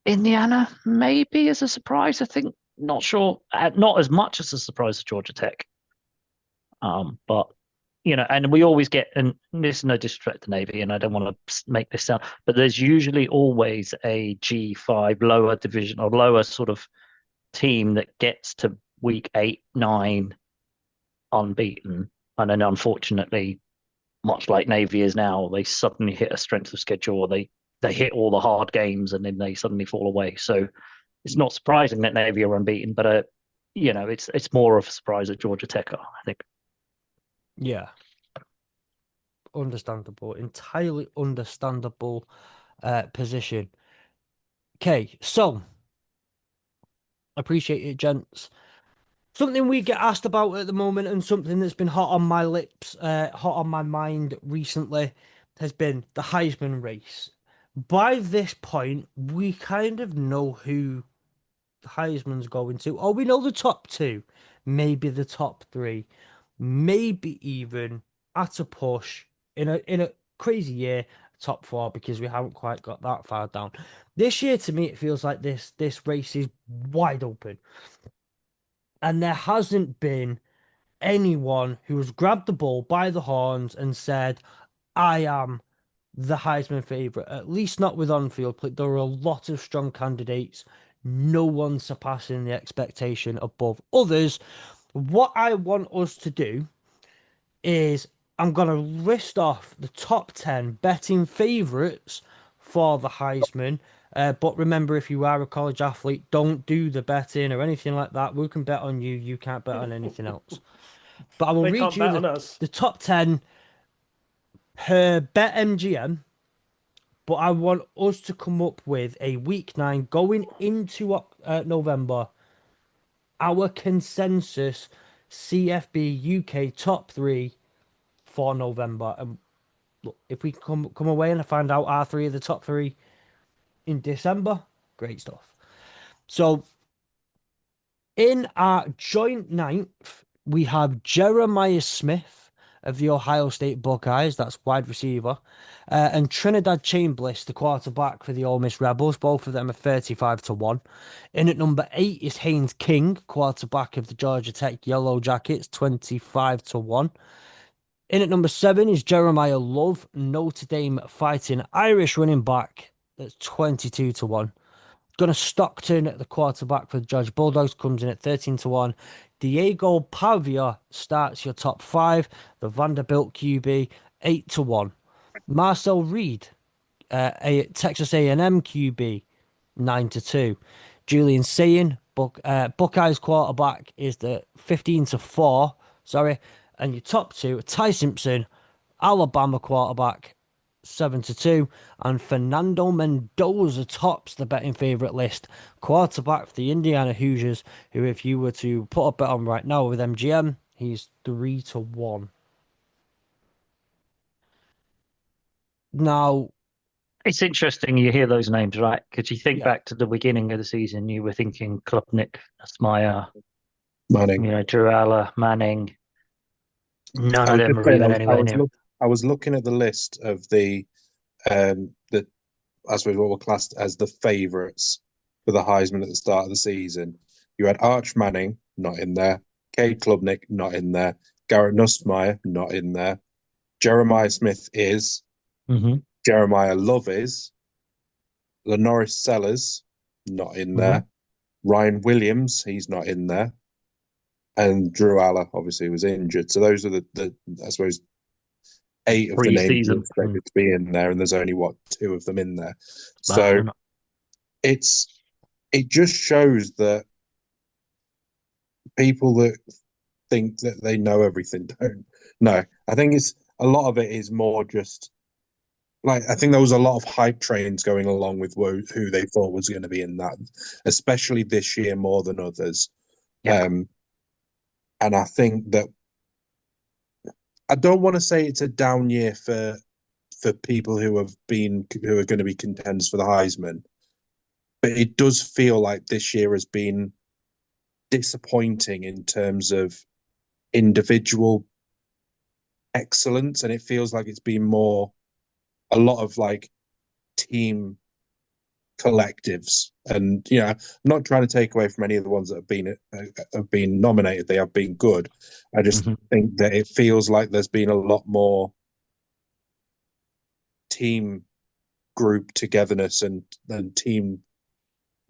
Indiana, maybe as a surprise, I think. Not sure. Not as much as a surprise as Georgia Tech. But and we always get, and this is no disrespect to Navy, and I don't want to make this sound, but there's usually always a G5 lower division or lower sort of team that gets to week 8, 9 unbeaten. And then unfortunately, much like Navy is now, they suddenly hit a strength of schedule, or they hit all the hard games and then they suddenly fall away. So it's not surprising that Navy are unbeaten, but it's more of a surprise that Georgia Tech are, I think. Yeah, understandable. Entirely understandable position. Okay, so appreciate it, gents. Something we get asked about at the moment, and something that's been hot on my lips, hot on my mind recently, has been the Heisman race. By this point, we kind of know who Heisman's going to, or we know the top two, maybe the top three, maybe even at a push in a crazy year, top four because we haven't quite got that far down. This year, to me, it feels like this race is wide open, and there hasn't been anyone who has grabbed the bull by the horns and said, "I am the Heisman favorite." At least not with on-field play. There are a lot of strong candidates. No one surpassing the expectation above others. What I want us to do is I'm going to list off the top 10 betting favourites for the Heisman. But remember, if you are a college athlete, don't do the betting or anything like that. We can bet on you. You can't bet on anything else. But I will They read can't you bet on us. the top 10 per BetMGM. But I want us to come up with a week 9 going into November. Our consensus CFB UK top 3 for November. And look, if we come away and find out our 3 of the top 3 in December, great stuff. So in our joint ninth, we have Jeremiah Smith of the Ohio State Buckeyes, that's wide receiver, and Trinidad Chambliss, the quarterback for the Ole Miss Rebels. Both of them are 35-1. In at number 8 is Haynes King, quarterback of the Georgia Tech Yellow Jackets, 25-1. In at number 7 is Jeremiah Love, Notre Dame Fighting Irish running back, that's 22-1. Gunnar Stockton at the quarterback for the Georgia Bulldogs comes in at 13-1. Diego Pavia starts your top 5. The Vanderbilt QB, 8-1. Marcel Reed, a Texas A&M QB, 9-2. Julian Sayin, Buckeyes quarterback, is the 15-4. Sorry. And your top 2, Ty Simpson, Alabama quarterback, 7-2, and Fernando Mendoza tops the betting favourite list. Quarterback for the Indiana Hoosiers, who, if you were to put a bet on right now with MGM, he's 3-1. Now, It's interesting you hear those names, right? Because you think yeah, back to the beginning of the season, you were thinking Klubnik, Asmaya, Manning. Drew Aller, Manning. None I of was them just are saying, even anywhere near. I was looking at the list of the I suppose what were classed as the favourites for the Heisman at the start of the season. You had Arch Manning not in there, Cade Klubnik not in there, Garrett Nussmeier not in there, Jeremiah Smith is, Mm-hmm. Jeremiah Love is, Lenoris Sellers not in Mm-hmm. there, Ryan Williams he's not in there, and Drew Aller obviously was injured. So those are the I suppose 8 of the names you Pre-season. expected to be in there, and there's only 2 of them in there. That's So it just shows that people that think that they know everything don't know. I think it's a lot of it is more just like I think there was a lot of hype trains going along with who they thought was going to be in that, especially this year more than others. Yeah. And I think that I don't want to say it's a down year for people who are going to be contenders for the Heisman, but it does feel like this year has been disappointing in terms of individual excellence, and it feels like it's been more a lot of like team collectives. And I'm not trying to take away from any of the ones that have been nominated. They have been good. I just think that it feels like there's been a lot more team group togetherness and team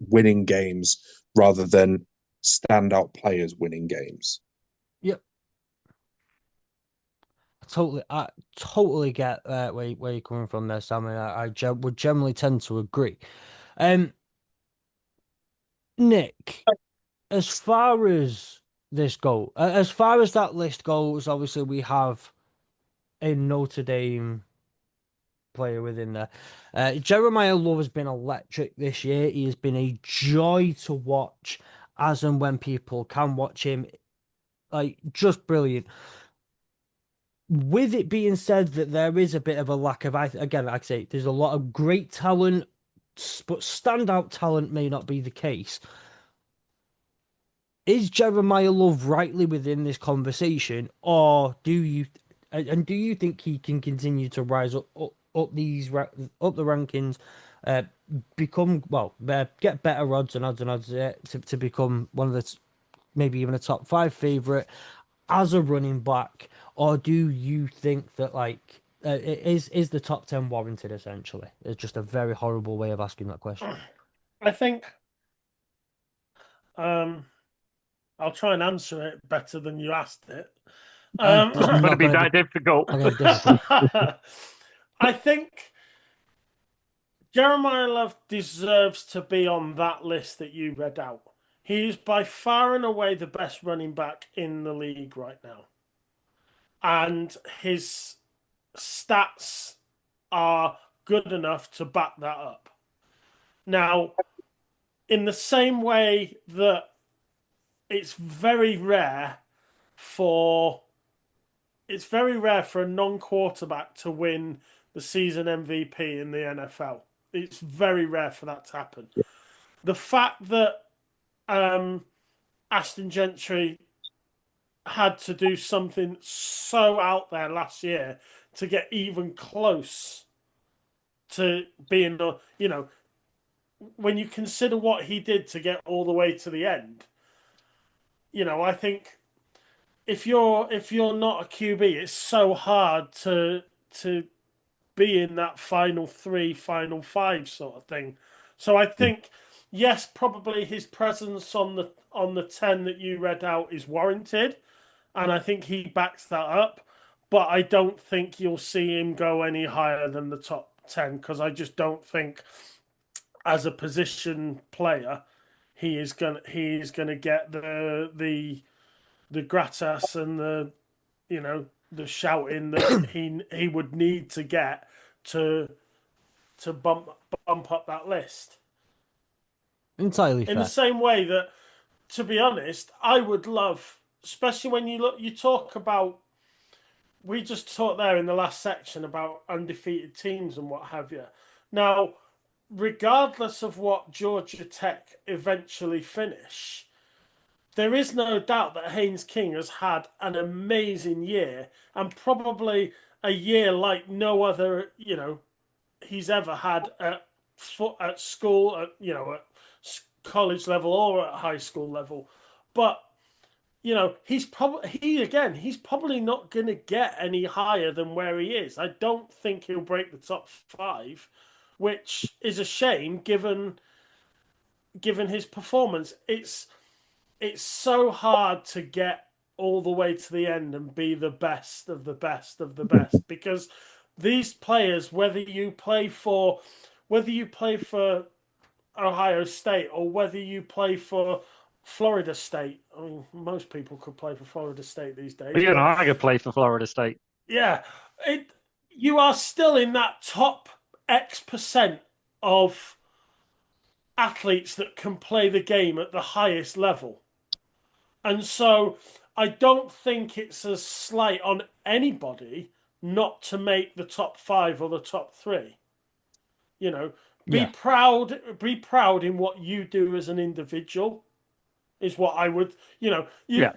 winning games rather than standout players winning games. yep. I totally get where you're coming from there, Sam, and I would generally tend to agree. Nick, as far as as far as that list goes, obviously we have a Notre Dame player within there. Jeremiah Love has been electric this year. He has been a joy to watch as and when people can watch him. Like, just brilliant. With it being said that there is a bit of a lack of, again, like I say, there's a lot of great talent, but standout talent may not be the case. Is Jeremiah Love rightly within this conversation, or do you think he can continue to rise up up up the rankings, uh, become get better odds to become one of the maybe even a top five favorite as a running back, or do you think that like is the top 10 warranted? Essentially, it's just a very horrible way of asking that question. I think I'll try and answer it better than you asked it. It's Not going to not be going to that difficult. not going to be difficult. I think Jeremiah Love deserves to be on that list that you read out. He is by far and away the best running back in the league right now. And his stats are good enough to back that up. Now, in the same way that it's very rare for a non-quarterback to win the season MVP in the NFL. It's very rare for that to happen. The fact that Ashton Gentry had to do something so out there last year to get even close to being when you consider what he did to get all the way to the end, I think if you're not a QB, it's so hard to be in that final three, final five sort of thing. So I think yes, probably his presence on the 10 that you read out is warranted, and I think he backs that up. But I don't think you'll see him go any higher than the top 10 because I just don't think, as a position player, he is gonna get the gratas and the shouting that he would need to get to bump up that list. Entirely In fair. the same way that, to be honest, I would love, especially when you talk about, we just talked there in the last section about undefeated teams and what have you. Now, regardless of what Georgia Tech eventually finish, there is no doubt that Haynes King has had an amazing year and probably a year like no other, he's ever had at school, at college level or at high school level. But he's probably not going to get any higher than where he is. I don't think he'll break the top five, which is a shame given his performance. It's so hard to get all the way to the end and be the best of the best of the best because these players, whether you play for Ohio State or whether you play for Florida State. I mean, most people could play for Florida State these days. But, I could play for Florida State. Yeah, you are still in that top X% of athletes that can play the game at the highest level. And so I don't think it's a slight on anybody not to make the top five or the top three. Be proud in what you do as an individual is what I would,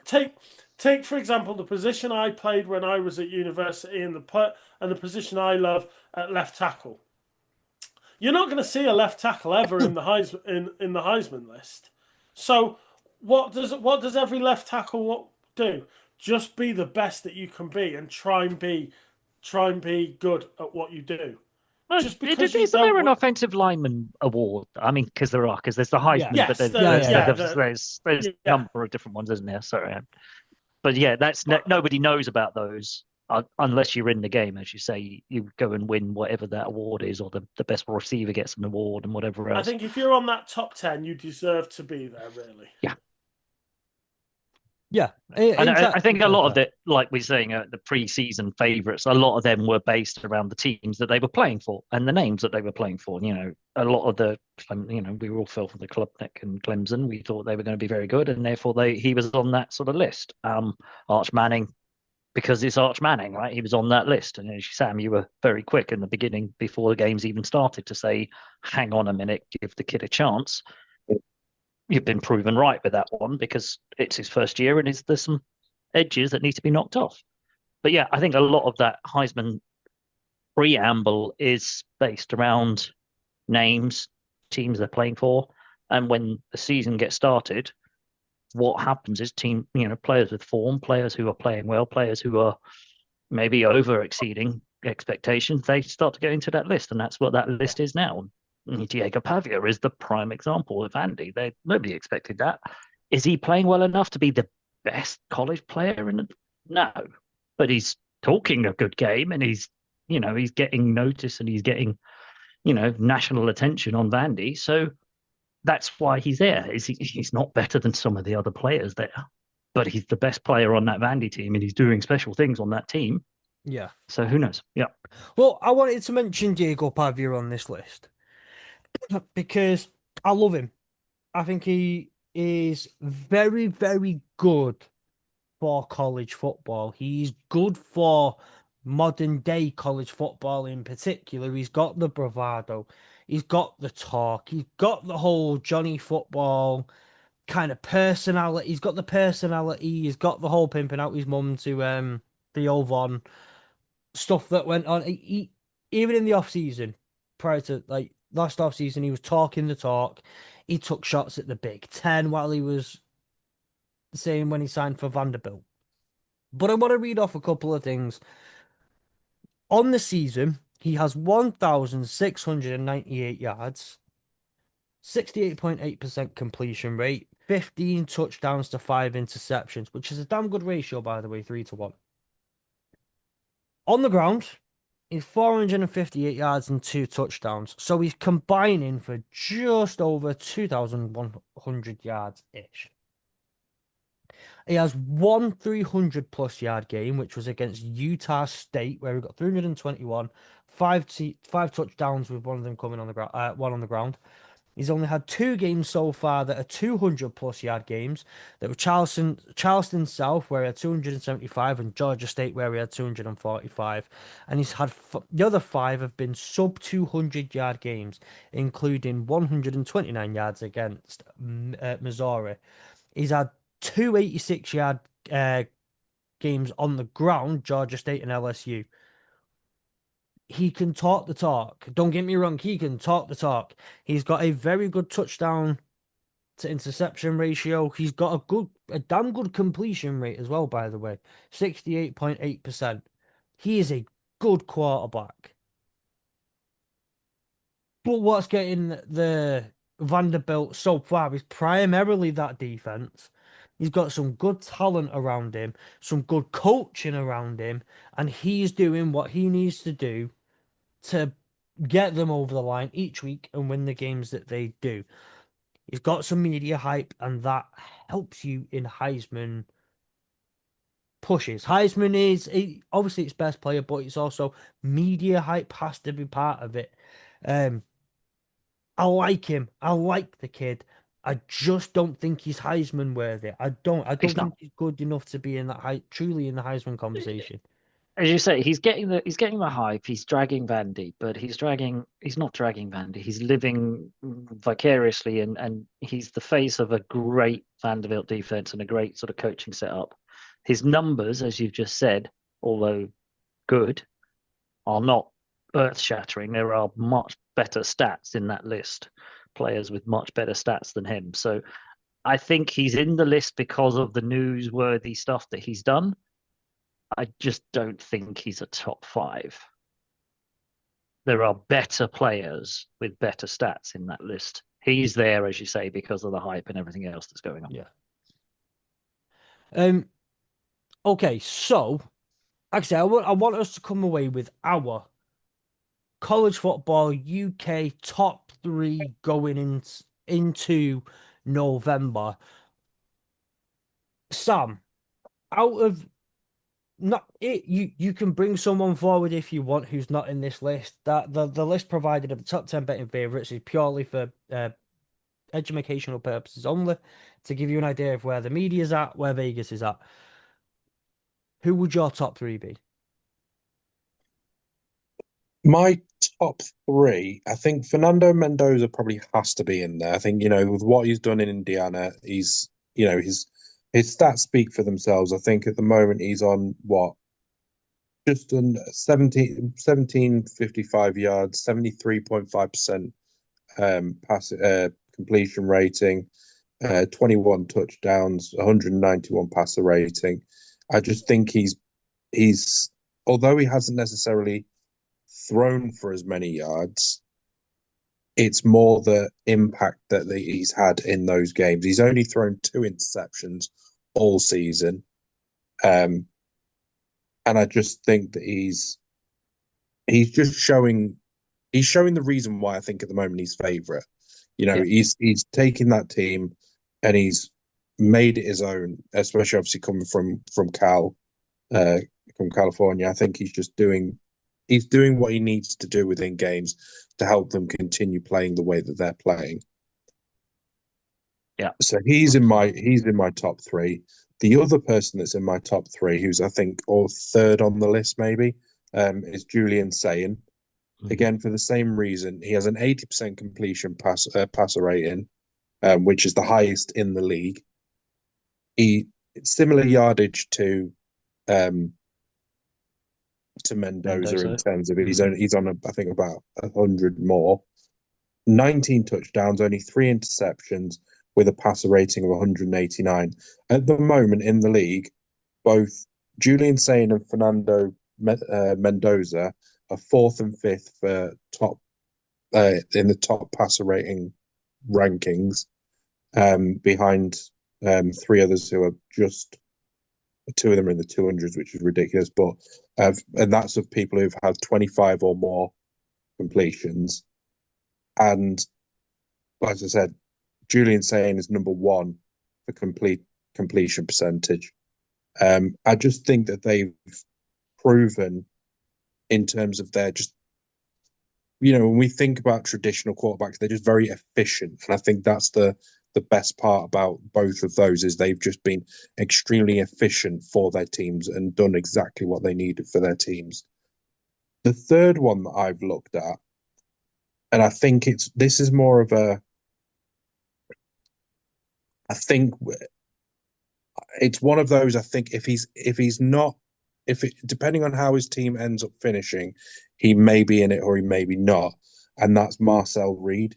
take for example the position I played when I was at university and the position I love at left tackle. You're not going to see a left tackle ever in the Heisman list. So what does every left tackle do? Just be the best that you can be and try and be good at what you do. Just because isn't there an offensive lineman award? I mean, because there's the Heisman, yes, but there's a number of different ones, isn't there? Sorry, but yeah, nobody knows about those unless you're in the game, as you say. You go and win whatever that award is, or the best receiver gets an award and whatever else. I think if you're on that top 10, you deserve to be there, really. Yeah. Yeah, and I think a lot of it, like we're saying, the pre-season favourites, a lot of them were based around the teams that they were playing for and the names that they were playing for. A lot of we all fell for the Club Neck and Clemson. We thought they were going to be very good, and therefore he was on that sort of list. Arch Manning, because it's Arch Manning, right? He was on that list. And Sam, you were very quick in the beginning before the games even started to say, hang on a minute, give the kid a chance. You've been proven right with that one because it's his first year and there's some edges that need to be knocked off. But yeah, I think a lot of that Heisman preamble is based around names, teams they're playing for, and when the season gets started, what happens is players with form, players who are playing well, players who are maybe over exceeding expectations, they start to go into that list, and that's what that list is now. Diego Pavia is the prime example of Andy. Nobody expected that. Is he playing well enough to be the best college player in the? No, but he's talking a good game, and he's getting notice, and he's getting national attention on Vandy. So that's why he's there. He's not better than some of the other players there, but he's the best player on that Vandy team, and he's doing special things on that team. Yeah. So who knows? Yeah. Well, I wanted to mention Diego Pavia on this list because I love him. I think he is very, very good for college football. He's good for modern day college football in particular. He's got the bravado. He's got the talk. He's got the whole Johnny football kind of personality. He's got the personality. He's got the whole pimping out his mum to the old Von stuff that went on. Even in the off season, prior to like last off season, he was talking the talk. He took shots at the Big Ten while he was saying when he signed for Vanderbilt. But I want to read off a couple of things. On the season, he has 1,698 yards, 68.8% completion rate, 15 touchdowns to 5 interceptions, which is a damn good ratio, by the way, 3-1. On the ground, he's 458 yards and 2 touchdowns. So he's combining for just over 2,100 yards-ish. He has one 300-plus yard game, which was against Utah State, where he got 321, five touchdowns with one of them coming on the ground, one on the ground. He's only had 2 games so far that are 200-plus yard games. That were Charleston South, where he had 275, and Georgia State, where he had 245. And he's had the other 5 have been sub-200-yard games, including 129 yards against Missouri. He's had 286-yard games on the ground, Georgia State and LSU. He can talk the talk. Don't get me wrong, he can talk the talk. He's got a very good touchdown to interception ratio. He's got a damn good completion rate as well, by the way. 68.8%. He is a good quarterback. But what's getting the Vanderbilt so far is primarily that defense. He's got some good talent around him, some good coaching around him, and he's doing what he needs to do to get them over the line each week and win the games that they do. He's got some media hype, and that helps you in Heisman pushes. Heisman is obviously it's best player, but it's also media hype has to be part of it. I like him. I like the kid. I just don't think he's Heisman worthy. I don't think he's good enough to be in that truly in the Heisman conversation. As you say, he's getting the hype. He's dragging Vandy, but he's not dragging Vandy. He's living vicariously, and he's the face of a great Vanderbilt defense and a great sort of coaching setup. His numbers, as you've just said, although good, are not earth-shattering. There are much better stats in that list, players with much better stats than him. So I think he's in the list because of the newsworthy stuff that he's done. I just don't think he's a top 5. There are better players with better stats in that list. He's there, as you say, because of the hype and everything else that's going on. Yeah. Okay, so like I say, I want us to come away with our college football UK top 3 going into November. Sam, out of not it, you can bring someone forward if you want who's not in this list. That the list provided of the top 10 betting favourites is purely for educational purposes only, to give you an idea of where the media's at, where Vegas is at. Who would your top 3 be? My top 3, I think Fernando Mendoza probably has to be in there. I think, with what he's done in Indiana, his stats speak for themselves. I think at the moment he's on what, just on 1755 yards, 73.5% pass completion rating, 21 touchdowns, 191 passer rating. I just think he's although he hasn't necessarily thrown for as many yards, it's more the impact that he's had in those games. He's only thrown 2 interceptions all season. And I just think that he's just showing the reason why I think at the moment he's favourite. He's taken that team and he's made it his own, especially obviously coming from California. I think he's doing what he needs to do within games to help them continue playing the way that they're playing. Yeah. So he's in my top 3. The other person that's in my top 3, who's I think or third on the list maybe, is Julian Sayin. Again, for the same reason, he has an 80% completion passer rating, which is the highest in the league. Similar yardage to Mendoza in terms of he's on I think about 100 more. 19 touchdowns, only 3 interceptions, with a passer rating of 189. At the moment in the league, both Julian Sayin and Fernando Mendoza are 4th and 5th for top in the top passer rating rankings, behind 3 others who are just 2 of them are in the 200s, which is ridiculous. But and that's of people who've had 25 or more completions. And like I said, Julian Sayin is number 1 for completion percentage. I just think that they've proven in terms of their just, when we think about traditional quarterbacks, they're just very efficient. And I think that's the best part about both of those is they've just been extremely efficient for their teams and done exactly what they needed for their teams. The third one that I've looked at, and I think this is more of I think it's one of those. I think depending on how his team ends up finishing, he may be in it or he may be not, and that's Marcel Reed.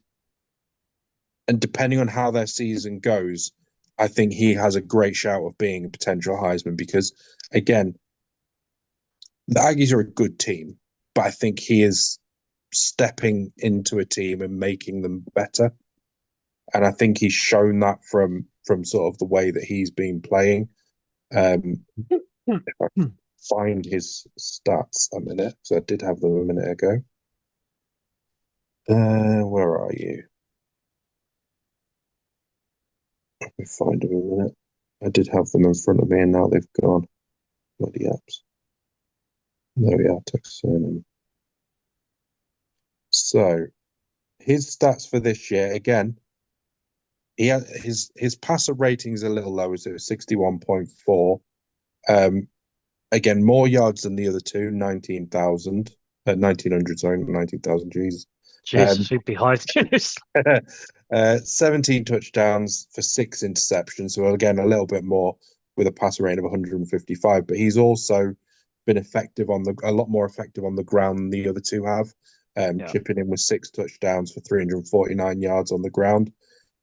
And depending on how their season goes, I think he has a great shout of being a potential Heisman because, again, the Aggies are a good team, but I think he is stepping into a team and making them better. And I think he's shown that from sort of the way that he's been playing. If I find his stats a minute, so I did have them a minute ago. Where are you? Let me find them a minute. I did have them in front of me, and now they've gone. Bloody apps. There we are. Text surname. So his stats for this year, again, he had his passer rating is a little lower, so it's 61.4. Again, more yards than the other two, 19,000. 1900, sorry, 19,000, Jesus. Jesus, we'd be high. 17 touchdowns for 6 interceptions. So again, a little bit more with a passer rating of 155. But he's also been a lot more effective on the ground than the other two have. Chipping in with 6 touchdowns for 349 yards on the ground.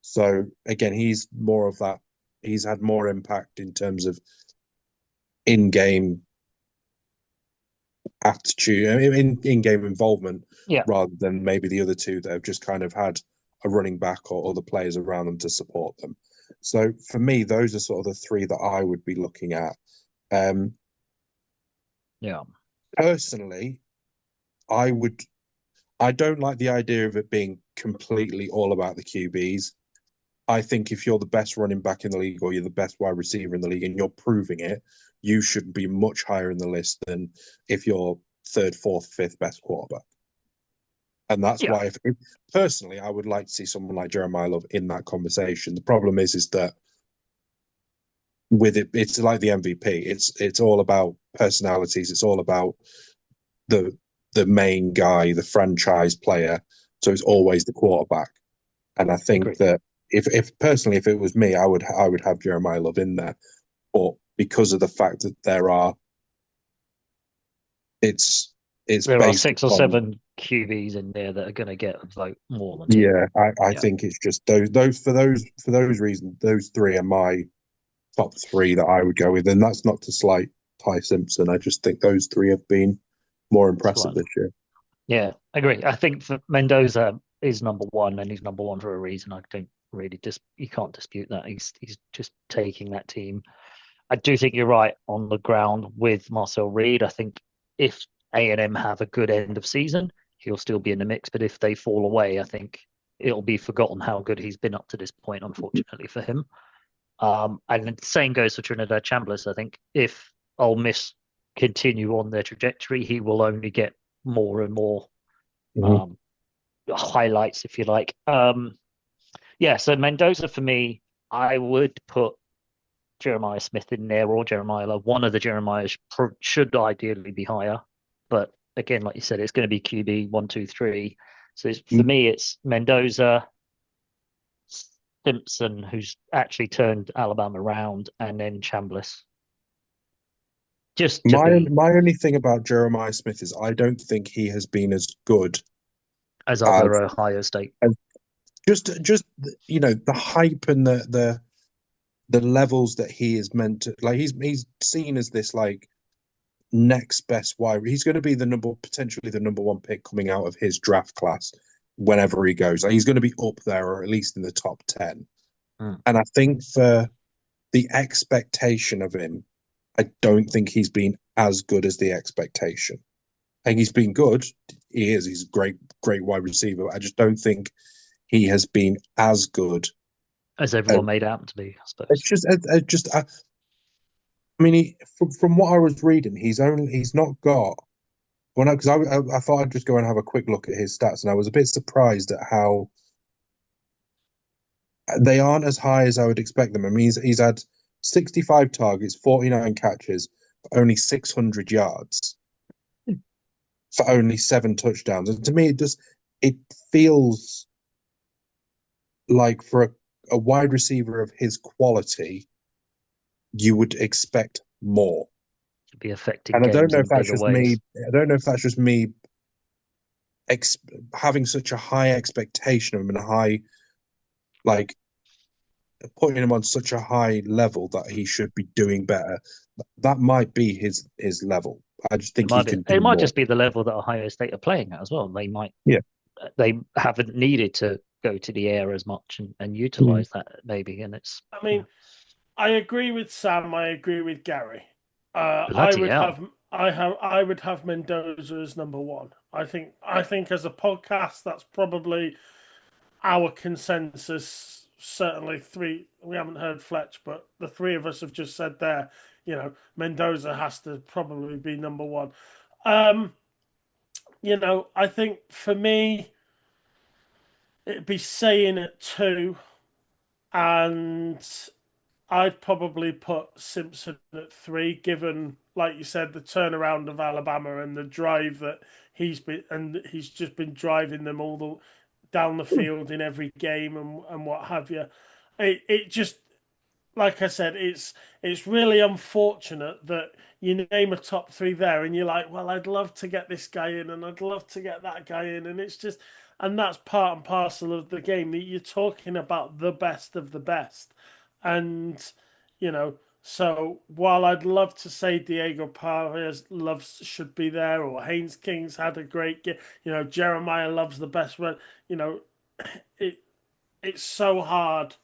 So again, he's more of that. He's had more impact in terms of in-game attitude, in-game involvement, rather than maybe the other two that have just kind of had a running back or other players around them to support them. So for me, those are sort of the 3 that I would be looking at. Personally, I don't like the idea of it being completely all about the QBs. I think if you're the best running back in the league or you're the best wide receiver in the league and you're proving it, you should be much higher in the list than if you're 3rd, 4th, 5th best quarterback. And that's why, personally, I would like to see someone like Jeremiah Love in that conversation. The problem is that with it, it's like the MVP. It's all about personalities. It's all about the main guy, the franchise player. So it's always the quarterback. And I think that if personally, if it was me, I would have Jeremiah Love in there. But because of the fact that there are it's There are based 6 or on 7 QBs in there that are going to get a vote more than him. yeah. I Yeah. think it's just for those reasons. Those three are my top three that I would go with, and that's not to slight Ty Simpson. I just think those three have been more impressive Slightly. this year. Yeah, I agree. I think for Mendoza is number one, and he's number one for a reason. I don't really you can't dispute that. He's just taking that team. I do think you're right on the ground with Marcel Reed. I think if A&M have a good end of season, he'll still be in the mix. But if they fall away, I think it'll be forgotten how good he's been up to this point, unfortunately for him. And the same goes for Trinidad Chambliss. I think if Ole Miss continue on their trajectory, he will only get more and more highlights, if you like. Yeah, so Mendoza for me, I would put Jeremiah Smith in there or Jeremiah Love. One of the Jeremiahs should ideally be higher, but again, like you said, it's going to be QB 1, 2, 3. So for me, it's Mendoza, Simpson, who's actually turned Alabama around, and then Chambliss. Just my only thing about Jeremiah Smith is I don't think he has been as good as other Ohio State. As just the hype and the levels that he is meant to, like, he's seen as this like next best wide. He's going to be potentially the number one pick coming out of his draft class whenever he goes. Like, he's going to be up there or at least in the top 10. And I think for the expectation of him, I don't think he's been as good as the expectation. I think he's been good. He is. He's a great wide receiver. I just don't think he has been as good as everyone made out to be, I suppose. It's I mean, from what I was reading, he's not got. Well, no, because I thought I'd just go and have a quick look at his stats, and I was a bit surprised at how they aren't as high as I would expect them. I mean, he's had 65 targets, 49 catches, for only 600 yards, for only 7 touchdowns. And to me, it feels like for a wide receiver of his quality, you would expect more. To be affecting and I don't games know in if that's bigger just ways. me. I don't know if that's just me having such a high expectation of him and a high, like, putting him on such a high level that he should be doing better. That might be his level. I just think he can do It might more. just be the level that Ohio State are playing at as well. They might, Yeah. They haven't needed to go to the air as much and utilize that maybe. And it's. I mean, I agree with Sam. I agree with Gary. Bloody hell. I would have Mendoza as number one. I think as a podcast, that's probably our consensus. Certainly three. We haven't heard Fletch, but the three of us have just said there. Mendoza has to probably be number one. I think for me, it'd be saying at 2, and I'd probably put Simpson at 3, given, like you said, the turnaround of Alabama and the drive that he's just been driving them all down the field in every game and what have you. It just, like I said, it's really unfortunate that you name a top 3 there and you're like, well, I'd love to get this guy in and I'd love to get that guy in, and it's just, and that's part and parcel of the game that you're talking about the best of the best. And, so while I'd love to say Diego Paris should be there, or Haynes King's had a great game, Jeremiah loves the best one, it's so hard.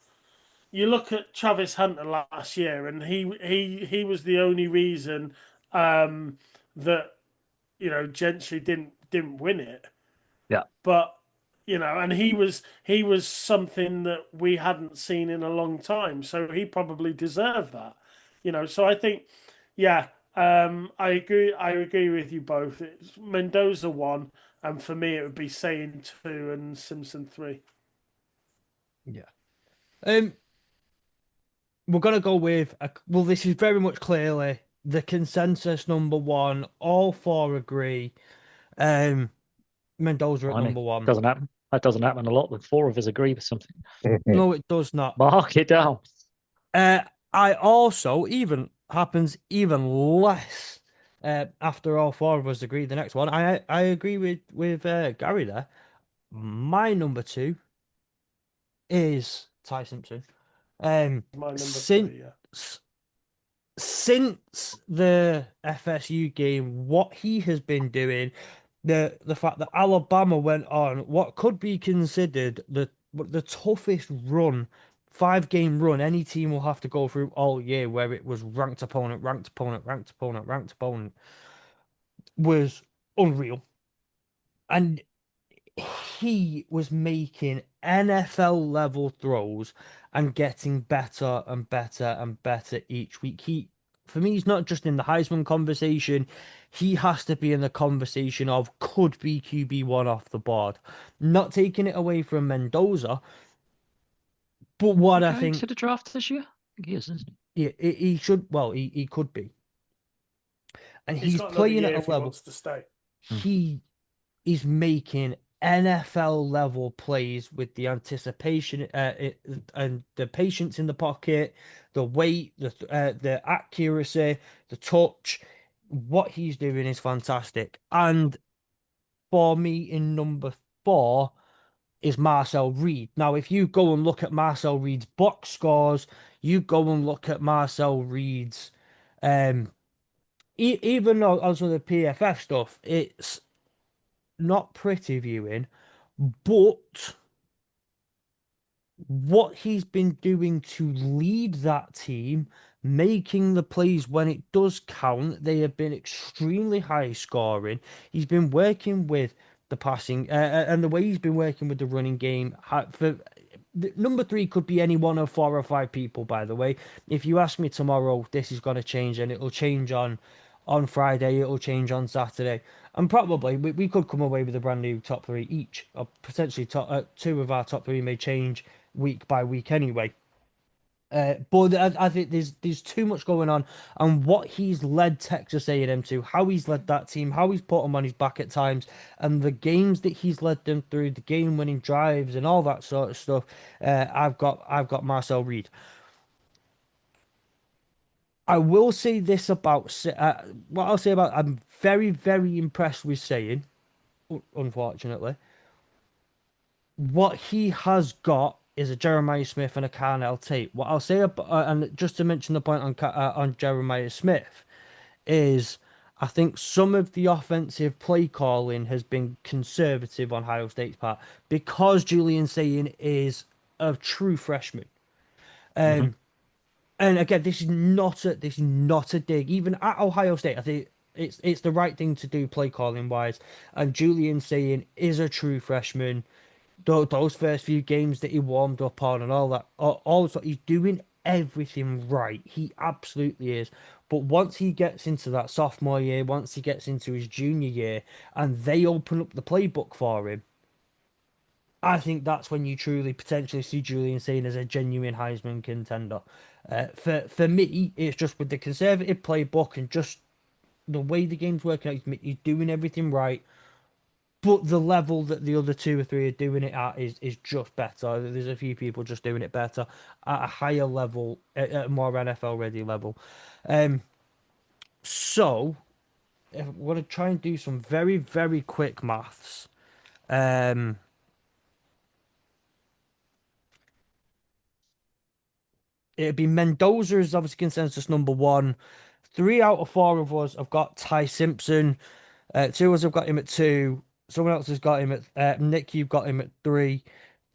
You look at Travis Hunter last year, and he was the only reason that Gentry didn't win it. Yeah. But and he was something that we hadn't seen in a long time, so he probably deserved that. So I think, yeah, I agree with you both. It's Mendoza 1, and for me it would be Saying 2 and Simpson 3. Yeah. We're gonna go with well. This is very much clearly the consensus number 1. All 4 agree. Mendoza at number 1. Doesn't happen. That doesn't happen a lot when 4 of us agree with something. No, it does not. Mark it down. I also happens even less After all four of us agree the next one, I agree with Gary there. My number two is Ty Simpson. My number Since three, yeah. since the FSU game, what he has been doing, the fact that Alabama went on what could be considered the toughest run, 5 game run any team will have to go through all year, where it was ranked opponent, ranked opponent, ranked opponent, ranked opponent, was unreal. And he was making NFL level throws and getting better and better and better each week. For me, he's not just in the Heisman conversation. He has to be in the conversation of could be QB1 off the board. Not taking it away from Mendoza, but what I Going think, to the draft this year? I think he is, isn't he? yeah, he should, well, he could be. And He's he's got another playing at year a if he level. wants to stay. He is making NFL level plays with the anticipation and the patience in the pocket, the weight, the accuracy, the touch. What he's doing is fantastic. And for me, in number four is Marcel Reed. Now, if you go and look at Marcel Reed's box scores, you go and look at Marcel Reed's um even though also the PFF stuff, it's not pretty viewing, but what he's been doing to lead that team, making the plays when it does count, they have been extremely high scoring. He's been working with the passing, and the way he's been working with the running game. Number three could be any one of 4 or 5 people, by the way. If you ask me tomorrow, this is going to change, and it'll change on Friday, it'll change on Saturday. And probably we could come away with a brand new top three each, or potentially two of our top three may change week by week anyway. But I think there's too much going on, and what he's led Texas A&M to, how he's led that team, how he's put them on his back at times, and the games that he's led them through, the game-winning drives and all that sort of stuff. I've got Marcel Reed. I will say this about what I'll say about I'm very very impressed with saying, unfortunately, what he has got is a Jeremiah Smith and a Carnell Tate. What I'll say about, and just to mention the point on Jeremiah Smith, is I think some of the offensive play calling has been conservative on Ohio State's part because Julian Sayin is a true freshman. Mhm. And again, this is not a dig. Even at Ohio State, I think it's the right thing to do play calling wise. And Julian Sayin is a true freshman. Those first few games that he warmed up on and all that, also he's doing everything right. He absolutely is. But once he gets into that sophomore year, once he gets into his junior year, and they open up the playbook for him, I think that's when you truly potentially see Julian seen as a genuine Heisman contender. For me, it's just with the conservative playbook and just the way the game's working out, he's doing everything right. But the level that the other 2 or 3 are doing it at is just better. There's a few people just doing it better at a higher level, at a more NFL ready level. Um, so if I'm going to try and do some very, very quick maths. Um, It'd be Mendoza is obviously consensus number one. 3 out of 4 of us have got Ty Simpson. 2 of us have got him at 2. Someone else has got him at Nick. You've got him at 3.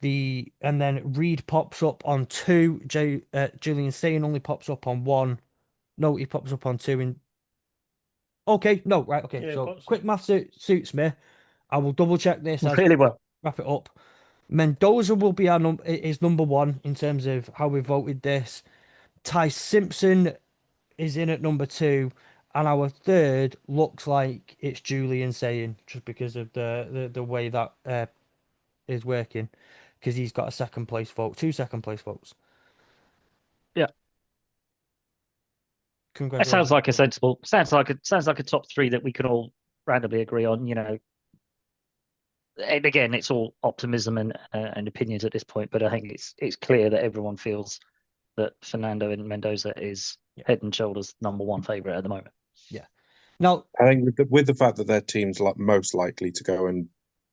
And then Reed pops up on 2. Julian Sane only pops up on 1. No, he pops up on 2. And okay, no, right, okay. Yeah, So but quick math suits me. I will double check this as Really well. wrap it up. Mendoza will be is number 1 in terms of how we voted this. Ty Simpson is in at number 2, and our third looks like it's Julian saying just because of the way that is working, because he's got a second place vote, 2 second place votes. Yeah. That sounds Congratulations. like a sensible. Sounds like a top three that we can all randomly agree on. And again, it's all optimism and opinions at this point. But I think it's clear that everyone feels that Fernando and Mendoza is Yeah. head and shoulders number one favorite at the moment. Yeah. Now, I think with the fact that their team's like most likely to go and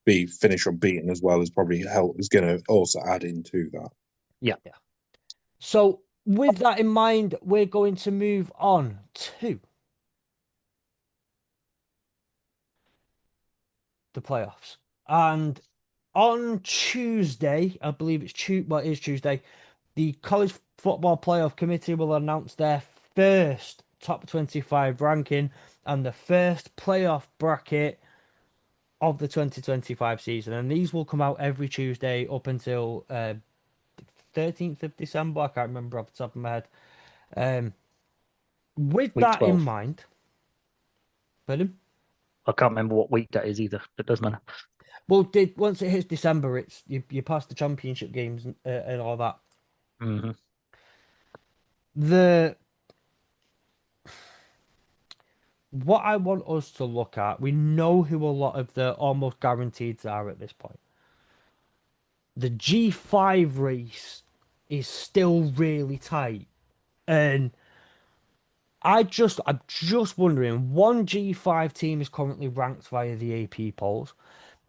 be finish unbeaten as well is probably help is going to also add into that. Yeah. so with that in mind, we're going to move on to the playoffs. And on Tuesday, I believe it's Tuesday, it is Tuesday, the College Football Playoff Committee will announce their first top 25 ranking and the first playoff bracket of the 2025 season. And these will come out every Tuesday up until 13th of December. I can't remember off the top of my head. With Week that in 12. mind, pardon? I can't remember what week that is either. It doesn't matter. Well, once it hits December, it's you pass the championship games and all that. Hmm. The What I want us to look at, we know who a lot of the almost guaranteed are at this point. The G5 race is still really tight, and I'm just wondering. One G5 team is currently ranked via the AP polls.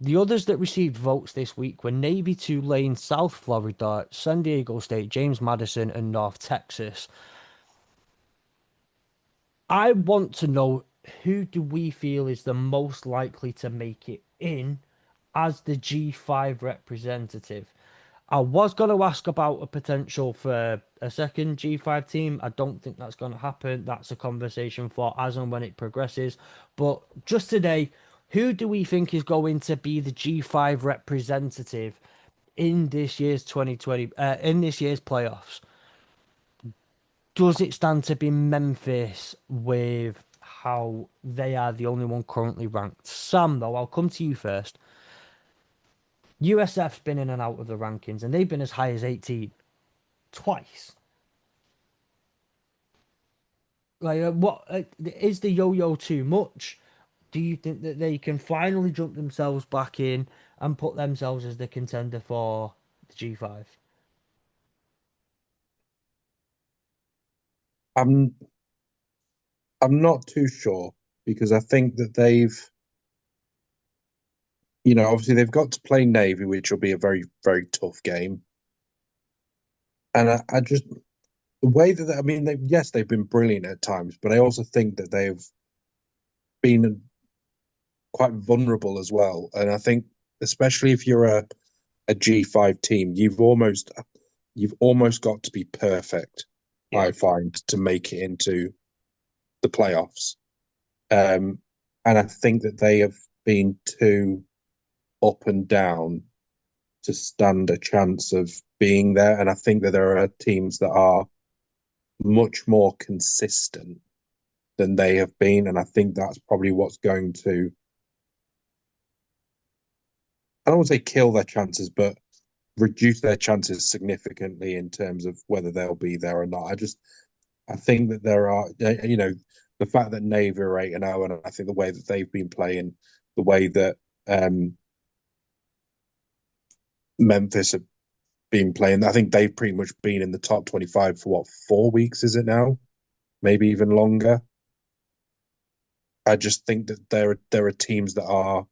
The others that received votes this week were Navy, Tulane, South Florida, San Diego State, James Madison, and North Texas. I want to know, who do we feel is the most likely to make it in as the G5 representative? I was going to ask about a potential for a second G5 team. I don't think that's going to happen. That's a conversation for as and when it progresses. But just today, who do we think is going to be the G5 representative in this year's 2020 in this year's playoffs? Does it stand to be Memphis with how they are the only one currently ranked? Sam, though, I'll come to you first. USF's been in and out of the rankings, and they've been as high as 18 twice. Like, is the yo-yo too much? Do you think that they can finally jump themselves back in and put themselves as the contender for the G5? I'm I'm not too sure because I think that obviously they've got to play Navy, which will be a very, very tough game. And I just the way that I mean, yes, they've been brilliant at times, but I also think that they've been quite vulnerable as well. And I think, especially if you're a G5 team, you've almost got to be perfect. Yeah. I find to make it into the playoffs. And I think that they have been too up and down to stand a chance of being there. And I think that there are teams that are much more consistent than they have been. And I think that's probably what's going to, I don't want to say kill their chances, but reduce their chances significantly in terms of whether they'll be there or not. I think that there are, the fact that Navy are 8-0, and I think the way that they've been playing, the way that Memphis have been playing, I think they've pretty much been in the top 25 for what, 4 weeks, is it now? Maybe even longer. I just think that there are teams that are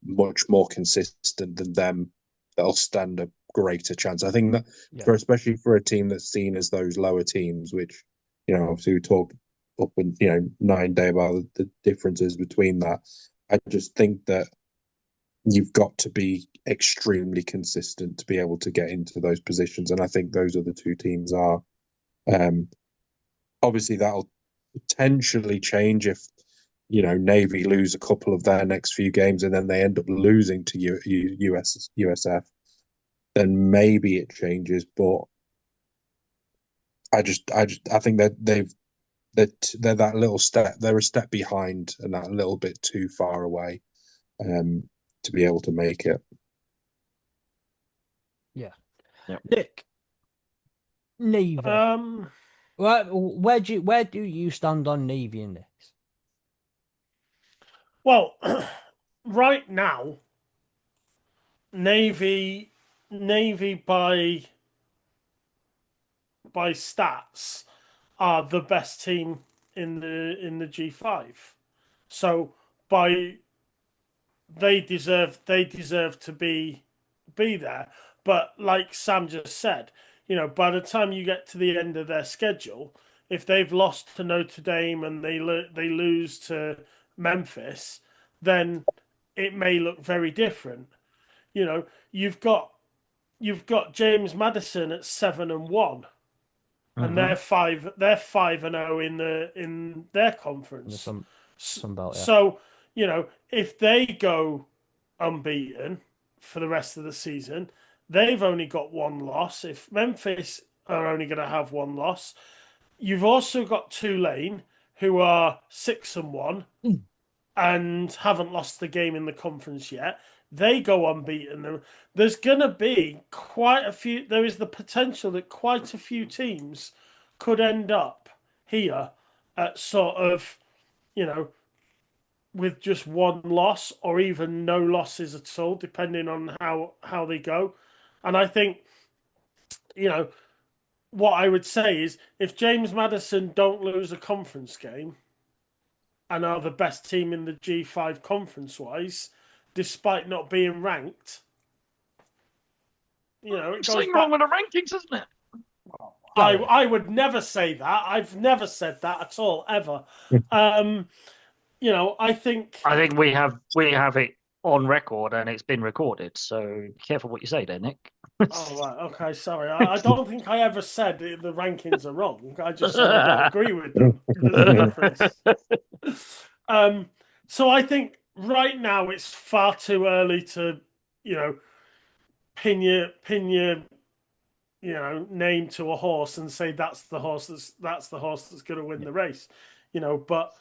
much more consistent than them that'll stand a greater chance. I think that especially for a team that's seen as those lower teams, which obviously we talked up and 9 day about the differences between that. I just think that you've got to be extremely consistent to be able to get into those positions, and I think those other two teams are. Obviously, that'll potentially change if Navy lose a couple of their next few games and then they end up losing to USF. Then maybe it changes, but I think that they're that little step. They're a step behind and that little bit too far away to be able to make it. Yeah. Yeah. Nick, Navy. Where do you stand on Navy in this? Well, right now, Navy by stats are the best team in the G5. So they deserve to be there. But like Sam just said, by the time you get to the end of their schedule, if they've lost to Notre Dame and they lose to Memphis, then it may look very different. You've got James Madison at 7-1, and Mhm. they're 5-0 in their conference. Some belt, yeah. So, if they go unbeaten for the rest of the season, they've only got one loss. If Memphis are only going to have one loss, you've also got Tulane, who are 6-1 and haven't lost the game in the conference yet. They go unbeaten. There's going to be quite a few. There is the potential that quite a few teams could end up here at sort of, with just one loss or even no losses at all, depending on how they go. And I think, what I would say is if James Madison don't lose a conference game and are the best team in the G5 conference wise, despite not being ranked, it goes Something back. wrong with the rankings, isn't it? I would never say that. I've never said that at all, ever. I think we have it on record and it's been recorded. So be careful what you say there, Nick. Oh, right. Okay, sorry. I don't think I ever said the rankings are wrong. I just said I don't agree with them. There's a difference. So I think right now it's far too early to, pin your name to a horse and say that's the horse that's going to win the race. But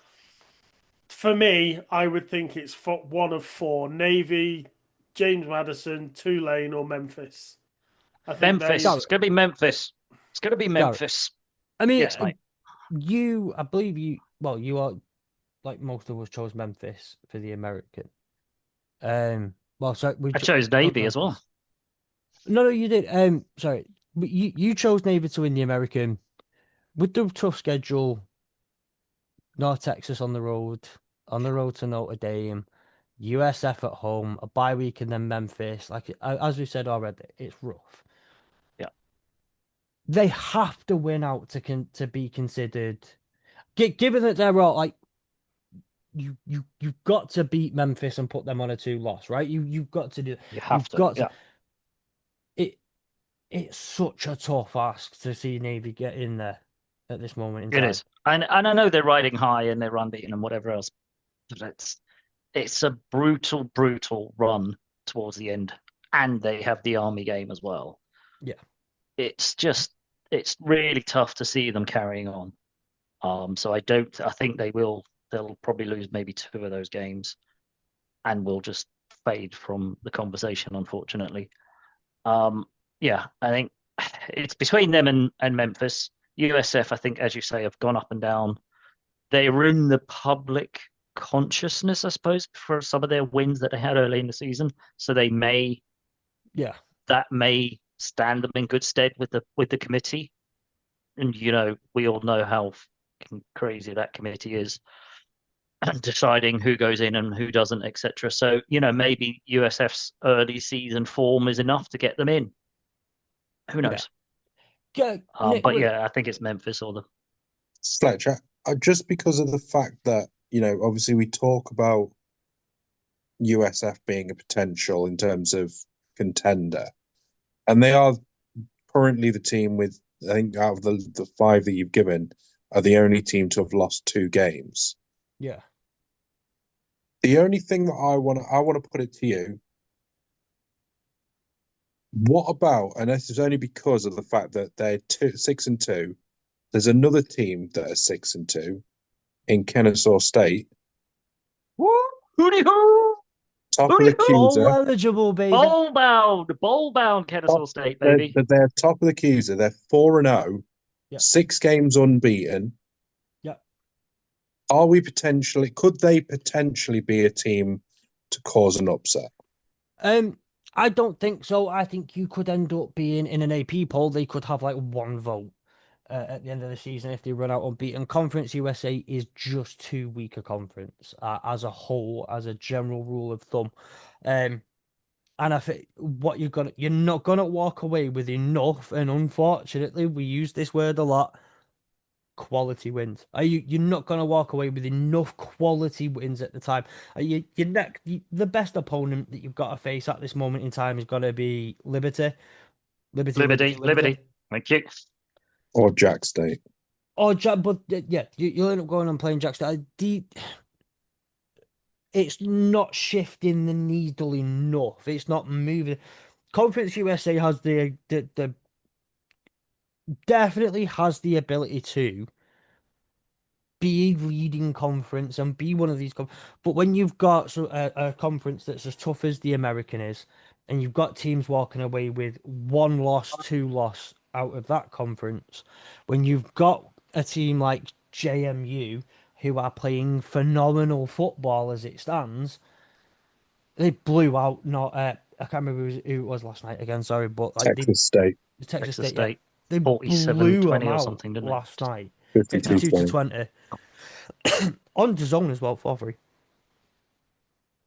for me, I would think it's for one of four: Navy, James Madison, Tulane, or Memphis. I think Memphis. It's going to be Memphis. It's going to be Memphis. I mean, yes, mate. I believe you are, like most of us, chose Memphis for the American. So I chose Navy as well. No, you did. Sorry, but you chose Navy to win the American with the tough schedule. North Texas on the road to Notre Dame, USF at home, a bye week, and then Memphis. Like as we said already, it's rough. Yeah, they have to win out to be considered. Given that they're all like, you've got to beat Memphis and put them on a 2-loss, right? You've got to do. You've got to. It's such a tough ask to see Navy get in there at this moment in time. It is, and I know they're riding high and they're unbeaten and whatever else, but it's a brutal run towards the end, and they have the Army game as well. Yeah, it's really tough to see them carrying on. So I think they'll probably lose maybe 2 of those games, and will just fade from the conversation, unfortunately. Yeah, I think it's between them and Memphis. USF, I think, as you say, have gone up and down. They're in the public consciousness, I suppose, for some of their wins that they had early in the season. So that may stand them in good stead with the committee. And we all know how crazy that committee is, deciding who goes in and who doesn't, etc. So maybe USF's early season form is enough to get them in. Who knows? Yeah. Nick, but I think it's Memphis or the Fletch. Just because of the fact that obviously we talk about USF being a potential in terms of contender, and they are currently the team with, I think, out of the 5 that you've given, are the only team to have lost 2 games. Yeah. The only thing that I want to put it to you, what about, and this is only because of the fact that they're 6-2, there's another team that are 6-2 in Kennesaw State. Hooty hoo! Top of the accuser. Bowl eligible, baby. Bowl bound Kennesaw State, baby. They're top of the accuser. They're 4-0, 6 games unbeaten. Yeah. Could they potentially be a team to cause an upset? I don't think so. I think you could end up being in an AP poll. They could have like 1 vote. at the end of the season if they run out unbeaten. Conference USA is just too weak a conference as a whole, as a general rule of thumb. And I think you're not gonna walk away with enough, and unfortunately, we use this word a lot. Quality wins. You're not gonna walk away with enough quality wins at the time. The best opponent that you've got to face at this moment in time is gonna be Liberty. Liberty. Thank you. Or Jack State. Or but yeah, you'll end up going and playing Jack State. It's not shifting the needle enough. It's not moving. Conference USA has the definitely has the ability to be a leading conference and be one of these. But when you've got a conference that's as tough as the American is, and you've got teams walking away with 1 loss, 2 loss out of that conference, when you've got a team like JMU who are playing phenomenal football as it stands, they blew out. Not I can't remember who it was last night again. Sorry, but like Texas State. Texas State, State. they 47-20 blew them or out something, didn't they? last night. 52-20. 52-20 on the zone as well for free.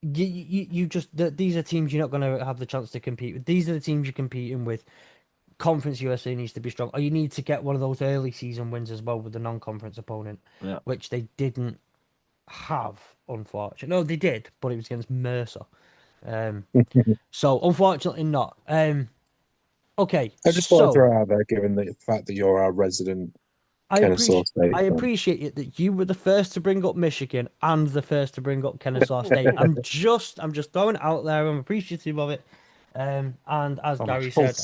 You just these are teams you're not going to have the chance to compete with. These are the teams you're competing with. Conference USA needs to be strong, or you need to get one of those early season wins as well with the non-conference opponent, which they didn't have. Unfortunately, no, they did, but it was against Mercer. So unfortunately not. Okay, I just want to throw out there, given the fact that you're our resident Kennesaw State I appreciate it that you were the first to bring up Michigan and the first to bring up Kennesaw State. I'm just throwing it out there. I'm appreciative of it. And as Gary said,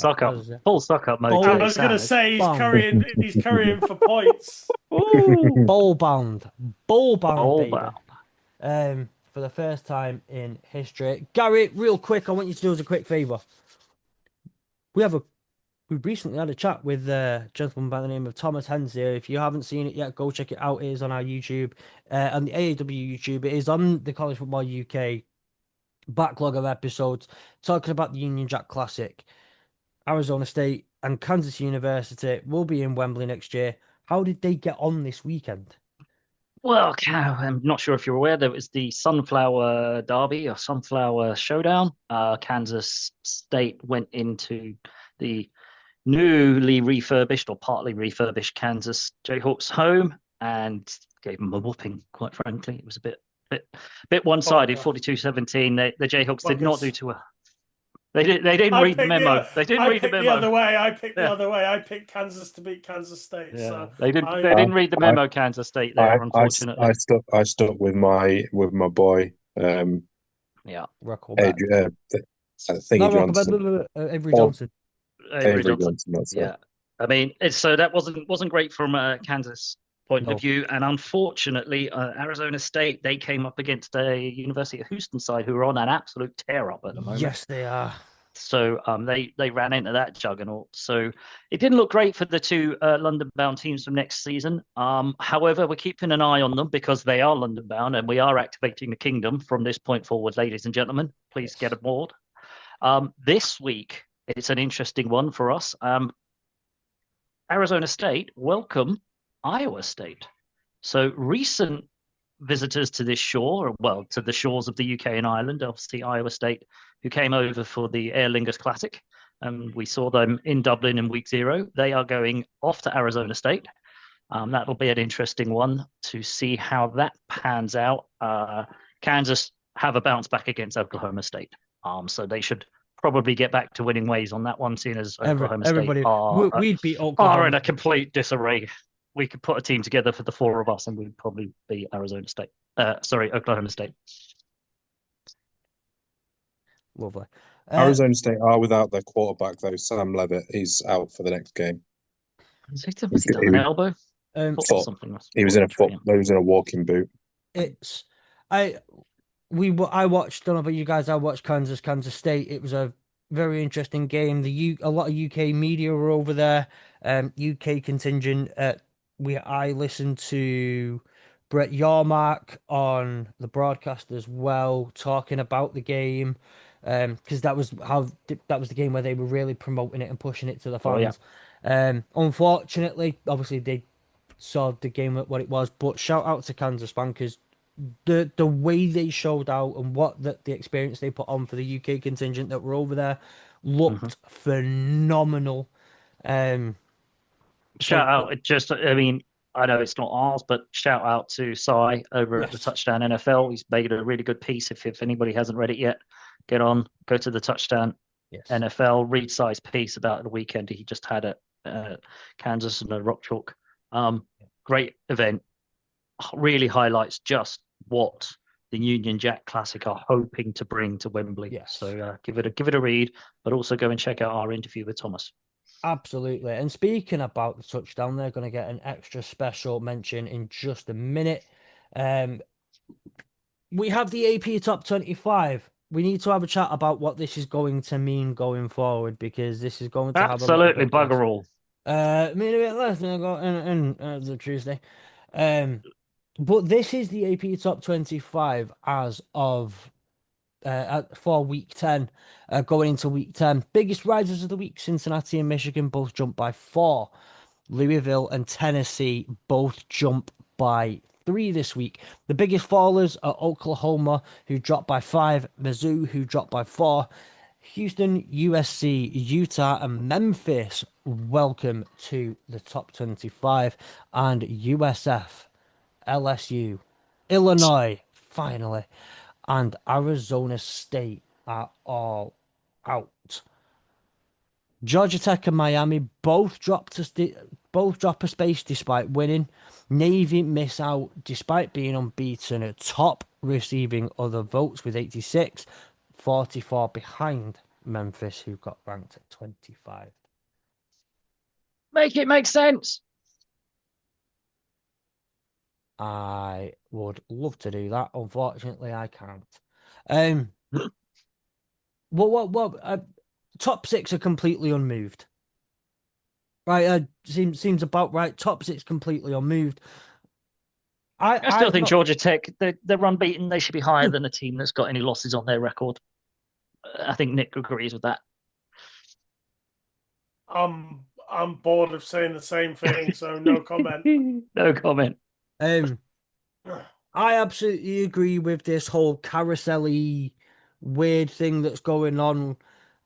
full suck up mode. I was going to say he's carrying for points. Bowl bound, baby. For the first time in history. Gary, real quick, I want you to do us a quick favour. We recently had a chat with a gentleman by the name of Thomas Hensier. If you haven't seen it yet, go check it out. It is on our YouTube, on the AAW YouTube. It is on the College Football UK backlog of episodes talking about the Union Jack Classic. Arizona State and Kansas University will be in Wembley next year. How did they get on this weekend? Well, I'm not sure if you're aware, there was the Sunflower Derby or Sunflower Showdown. Kansas State went into the newly refurbished or partly refurbished Kansas Jayhawks home and gave them a whooping, quite frankly. It was a bit one-sided, 42-17. The Jayhawks did not do too well. They didn't read the memo. They didn't read the memo. The other way. I picked the other way. I picked Kansas to beat Kansas State. Yeah. So they didn't read the memo. Kansas State there, unfortunately. I stuck with my boy. Yeah, Rockleback. Avery Johnson. Avery Johnson. That's yeah. It. I mean, so that wasn't great from Kansas point of view, and unfortunately, Arizona State, they came up against a University of Houston side who are on an absolute tear up at the moment. Yes, they are. So they ran into that juggernaut. So it didn't look great for the two London-bound teams from next season. However, we're keeping an eye on them because they are London-bound, and we are activating the kingdom from this point forward, ladies and gentlemen. Please get aboard. This week, it's an interesting one for us. Arizona State welcome Iowa State. So recent visitors to this shore, well, to the shores of the UK and Ireland, obviously Iowa State, who came over for the Aer Lingus Classic. We saw them in Dublin in week 0. They are going off to Arizona State. That'll be an interesting one to see how that pans out. Kansas have a bounce back against Oklahoma State. So they should probably get back to winning ways on that one, seeing as Oklahoma State we'd beat Oklahoma. Are in a complete disarray. We could put a team together for the 4 of us, and we'd probably be Oklahoma State. Lovely. Arizona State are without their quarterback, though. Sam Levitt, he's out for the next game. Was he done an elbow? Something. He was in a foot. He was in a walking boot. I watched. Don't know about you guys. I watched Kansas State. It was a very interesting game. A lot of UK media were over there. UK contingent. I listened to Brett Yarmark on the broadcast as well, talking about the game, because that was the game where they were really promoting it and pushing it to the fans. Unfortunately, obviously they saw the game at what it was, but shout out to Kansas fan because the way they showed out and what the experience they put on for the UK contingent that were over there Mhm. looked phenomenal. Um, Shout so out, I mean, I know it's not ours, but shout out to Cy over at the yes, Touchdown NFL. He's made a really good piece. If anybody hasn't read it yet, go to the Touchdown yes, NFL, read Cy's piece about the weekend he just had at Kansas and Rock Chalk. Great event. Really highlights just what the Union Jack Classic are hoping to bring to Wembley. yes. So give it a read, but also go and check out our interview with Thomas. Absolutely. And speaking about the touchdown, they're going to get an extra special mention in just a minute. Um, we have the AP Top 25. We need to have a chat about what this is going to mean going forward because this is going to have a little Absolutely bit less. bugger all. I mean, a bit less than I got in the Tuesday. Um, but this is the AP Top 25 as of for week 10, going into week 10. Biggest risers of the week, Cincinnati and Michigan both jumped by 4. Louisville and Tennessee both jump by 3 this week. The biggest fallers are Oklahoma, who dropped by 5, Mizzou, who dropped by 4, Houston, USC, Utah, and Memphis. Welcome to the top 25. And USF, LSU, Illinois, finally, and Arizona State are all out. Georgia Tech and Miami both drop a space despite winning. Navy miss out despite being unbeaten at top, receiving other votes with 86, 44 behind Memphis, who got ranked at 25. Make it make sense. I would love to do that. Unfortunately, I can't. Um, top 6 are completely unmoved. Right, seems about right. Top 6 completely unmoved. I still I've think not. Georgia Tech, they're unbeaten. They should be higher than a team that's got any losses on their record. I think Nick agrees with that. I'm bored of saying the same thing, so no comment. No comment. I absolutely agree with this whole carousel-y weird thing that's going on,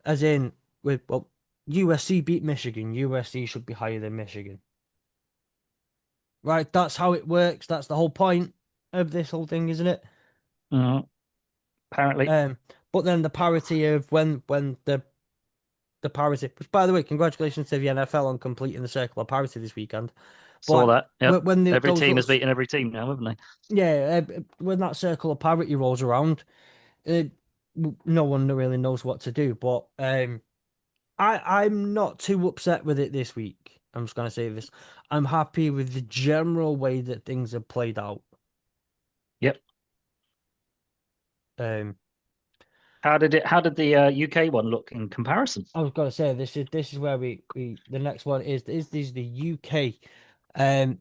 as in with USC beat Michigan. USC should be higher than Michigan. Right, that's how it works. That's the whole point of this whole thing, isn't it? Apparently. But then the parity of when the parity, which by the way, congratulations to the NFL on completing the circle of parity this weekend. Saw But that. Yep. when Every those team little, has beaten every team now, haven't they? yeah, when that circle of parity rolls around, no one really knows what to do. But I'm not too upset with it this week. I'm just gonna say this. I'm happy with the general way that things have played out. Yep. Um, How did the UK one look in comparison? I was gonna say this is where we the next one is the UK. Um,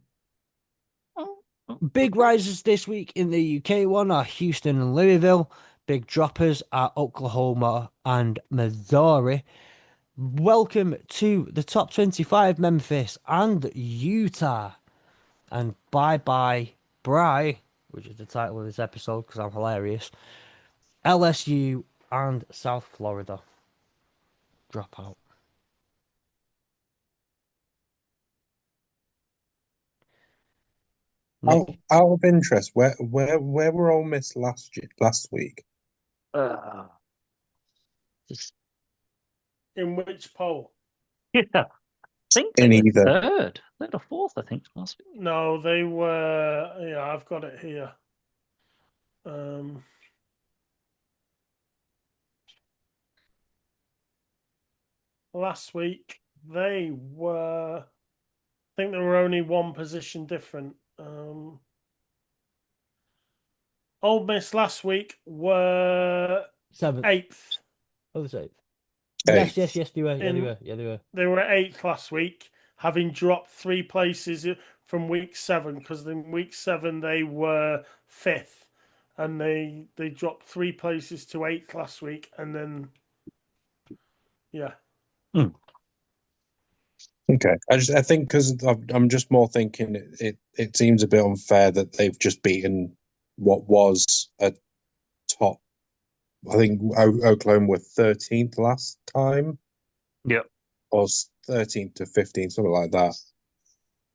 Big risers this week in the UK one are Houston and Louisville. Big droppers are Oklahoma and Missouri. Welcome to the top 25, Memphis and Utah. And bye bye, Bry, which is the title of this episode because I'm hilarious. LSU and South Florida drop out. Nick? Out of interest, where were Ole Miss last week? Uh, just, In which poll? yeah. I think they In were either. third or fourth, I think, last week. No, they were. Yeah, I've got it here. Last week they were. I think they were only one position different. Old Miss last week were 7th. 8th. Oh, the 8th. Eighth. Yes, they were. Yeah, they In- were. Yeah, they were. They were 8th last week, having dropped 3 places from week 7, because in week 7 they were 5th, and they dropped 3 places to 8th last week, and then yeah. Okay, I think because I'm just more thinking it seems a bit unfair that they've just beaten what was a top. I think Oklahoma were 13th last time, Yep. or 13th to 15th, something like that,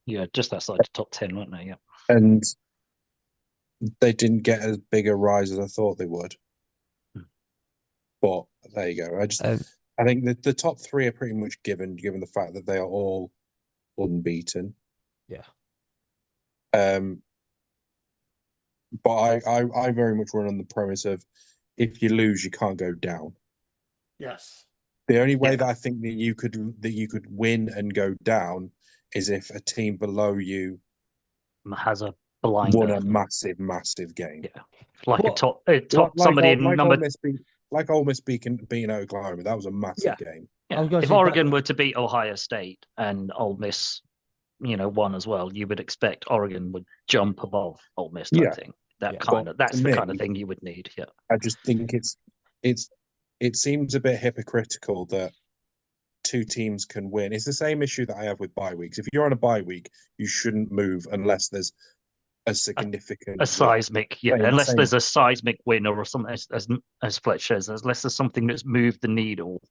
Yeah, just outside the top 10, weren't they? Yeah. and they didn't get as big a rise as I thought they would. Hmm. But there you go. I think that the top three are pretty much given the fact that they are all unbeaten. Yeah. But I very much run on the premise of if you lose, you can't go down. Yes. The only way Yeah. that I think that you could win and go down is if a team below you Has a blinder. won a massive game. Yeah. Like But- a top somebody in number. Ole Miss beating Oklahoma. That was a massive game. I Yeah. was gonna If say that- Oregon were to beat Ohio State and Ole Miss, won as well, you would expect Oregon would jump above Ole Miss type Yeah. thing. That's But the to kind me, of thing you would need. Yeah. I just think it seems a bit hypocritical that two teams can win. It's the same issue that I have with bye weeks. If you're on a bye week, you shouldn't move unless there's a significant A seismic, yeah. Same- Unless same. there's a seismic win or something, as Fletch says, unless there's something that's moved the needle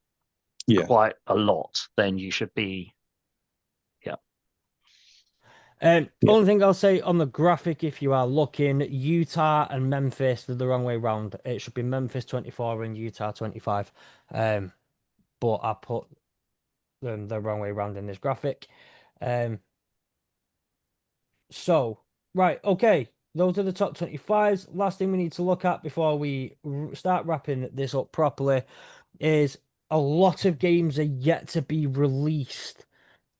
Yeah. quite a lot, then you should be. Yeah. Only thing I'll say on the graphic, if you are looking, Utah and Memphis, they're the wrong way round. It should be Memphis 24 and Utah 25. But I put them the wrong way round in this graphic. So, right, okay. Those are the top 25s. Last thing we need to look at before we start wrapping this up properly is a lot of games are yet to be released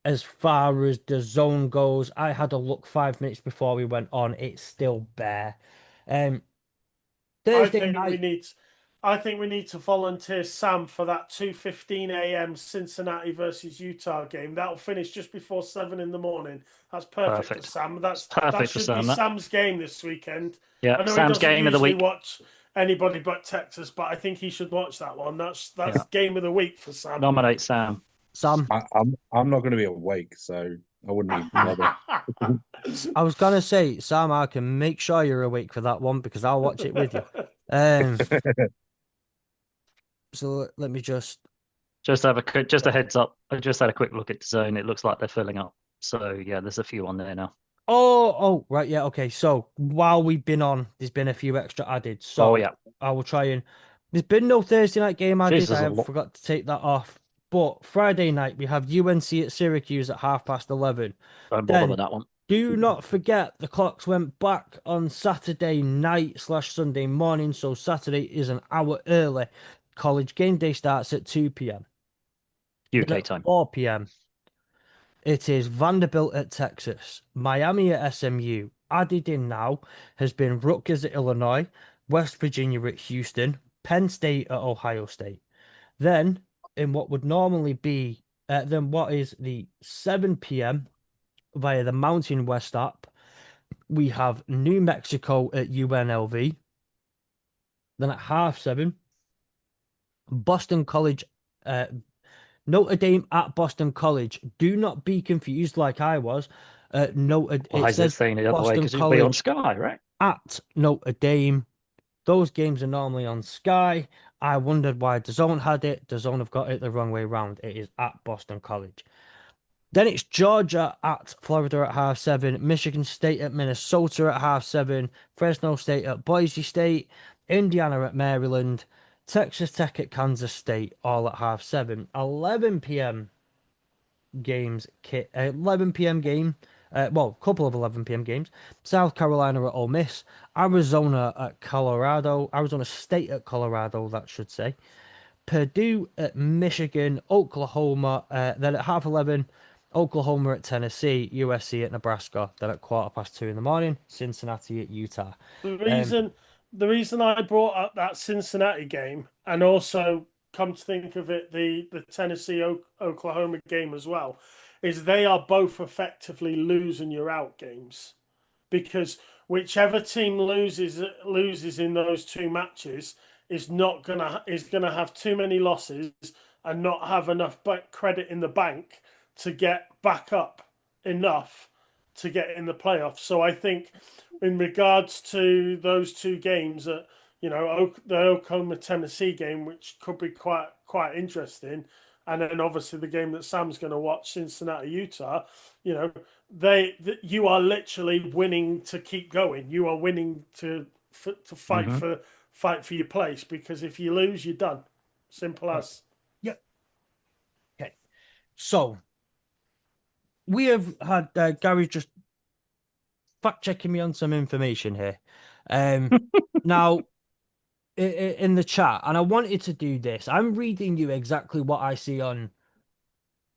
as far as the zone goes. I had a look 5 minutes before we went on. It's still bare. Thursday night. I think we need to volunteer Sam for that 2:15 a.m. Cincinnati versus Utah game. That'll finish just before 7 in the morning. That's perfect. For Sam. That perfect for should Sam, be that. Sam's game this weekend. Yeah, I know Sam's he doesn't game of the usually week. watch anybody but Texas, but I think he should watch that one. That's game of the week for Sam. Nominate Sam. Sam. I'm not going to be awake, so I wouldn't even bother. I was gonna say, Sam, I can make sure you're awake for that one because I'll watch it with you. So let me just have a heads up. I just had a quick look at the zone. It looks like they're filling up. So yeah, there's a few on there now. Oh, right, yeah, okay. So while we've been on, there's been a few extra added. So yeah, I will try and. There's been no Thursday night game added. Jesus, I forgot to take that off. But Friday night we have UNC at Syracuse at 11:30. don't bother with that one. Do not forget the clocks went back on Saturday night / Sunday morning. So Saturday is an hour early. College game day starts at 2 p.m. UK time. 4 p.m. It is Vanderbilt at Texas, Miami at SMU. Added in now has been Rutgers at Illinois, West Virginia at Houston, Penn State at Ohio State. Then, in what would normally be, what is the 7 p.m. via the Mountain West app, we have New Mexico at UNLV. Then at 7:30, Boston College, Notre Dame at Boston College. Do not be confused like I was. Why is it saying the other way? Because it'll be on Sky, right? At Notre Dame. Those games are normally on Sky. I wondered why DAZN had it. DAZN have got it the wrong way round. It is at Boston College. Then it's Georgia at Florida at 7:30, Michigan State at Minnesota at 7:30, Fresno State at Boise State, Indiana at Maryland, Texas Tech at Kansas State, all at 7:30. 11 p.m. games, 11 p.m. game, a couple of 11 p.m. games. South Carolina at Ole Miss, Arizona at Colorado, Arizona State at Colorado, that should say. Purdue at Michigan, Oklahoma, then at 11:30, Oklahoma at Tennessee, USC at Nebraska, then at 2:15 in the morning, Cincinnati at Utah. The reason I brought up that Cincinnati game, and also come to think of it, the Tennessee Oklahoma game as well, is they are both effectively lose and you're out games, because whichever team loses in those two matches is gonna have too many losses and not have enough credit in the bank to get back up enough to get in the playoffs. So I think in regards to those two games, that the Oklahoma Tennessee game, which could be quite interesting, and then obviously the game that Sam's going to watch, Cincinnati Utah, you are literally winning to keep going. You are winning to fight for your place, because if you lose, you're done. Simple as. Yep. Okay. So we have had Gary just fact checking me on some information here. Now, in the chat, and I wanted to do this. I'm reading you exactly what I see on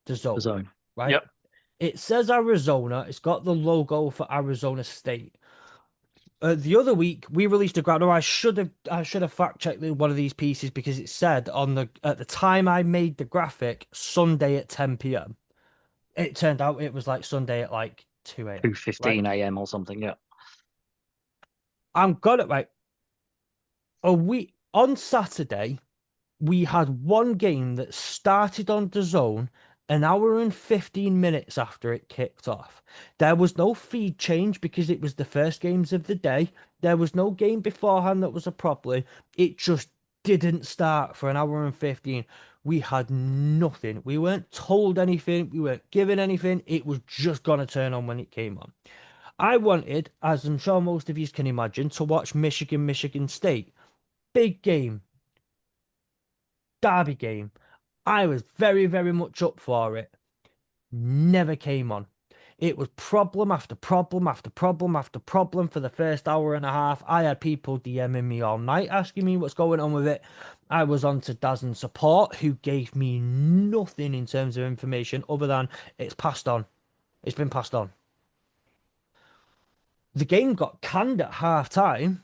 the zone. The zone. Right? Yep. It says Arizona. It's got the logo for Arizona State. The other week we released a graphic. No, I should have fact checked one of these pieces, because it said at the time I made the graphic, Sunday at 10 p.m. It turned out it was like Sunday at like 2 a.m. 2:15 a.m. or something. Yeah. I'm got it right. On Saturday, we had one game that started on the zone an hour and 15 minutes after it kicked off. There was no feed change because it was the first games of the day. There was no game beforehand that was a problem. It just didn't start for an hour and 15. We had nothing. We weren't told anything. We weren't given anything. It was just going to turn on when it came on. I wanted, as I'm sure most of you can imagine, to watch Michigan State. Big game. Derby game. I was very, very much up for it. Never came on. It was problem after problem after problem after problem for the first hour and a half. I had people DMing me all night asking me what's going on with it. I was on to Daz and support, who gave me nothing in terms of information other than it's passed on. It's been passed on. The game got canned at half time.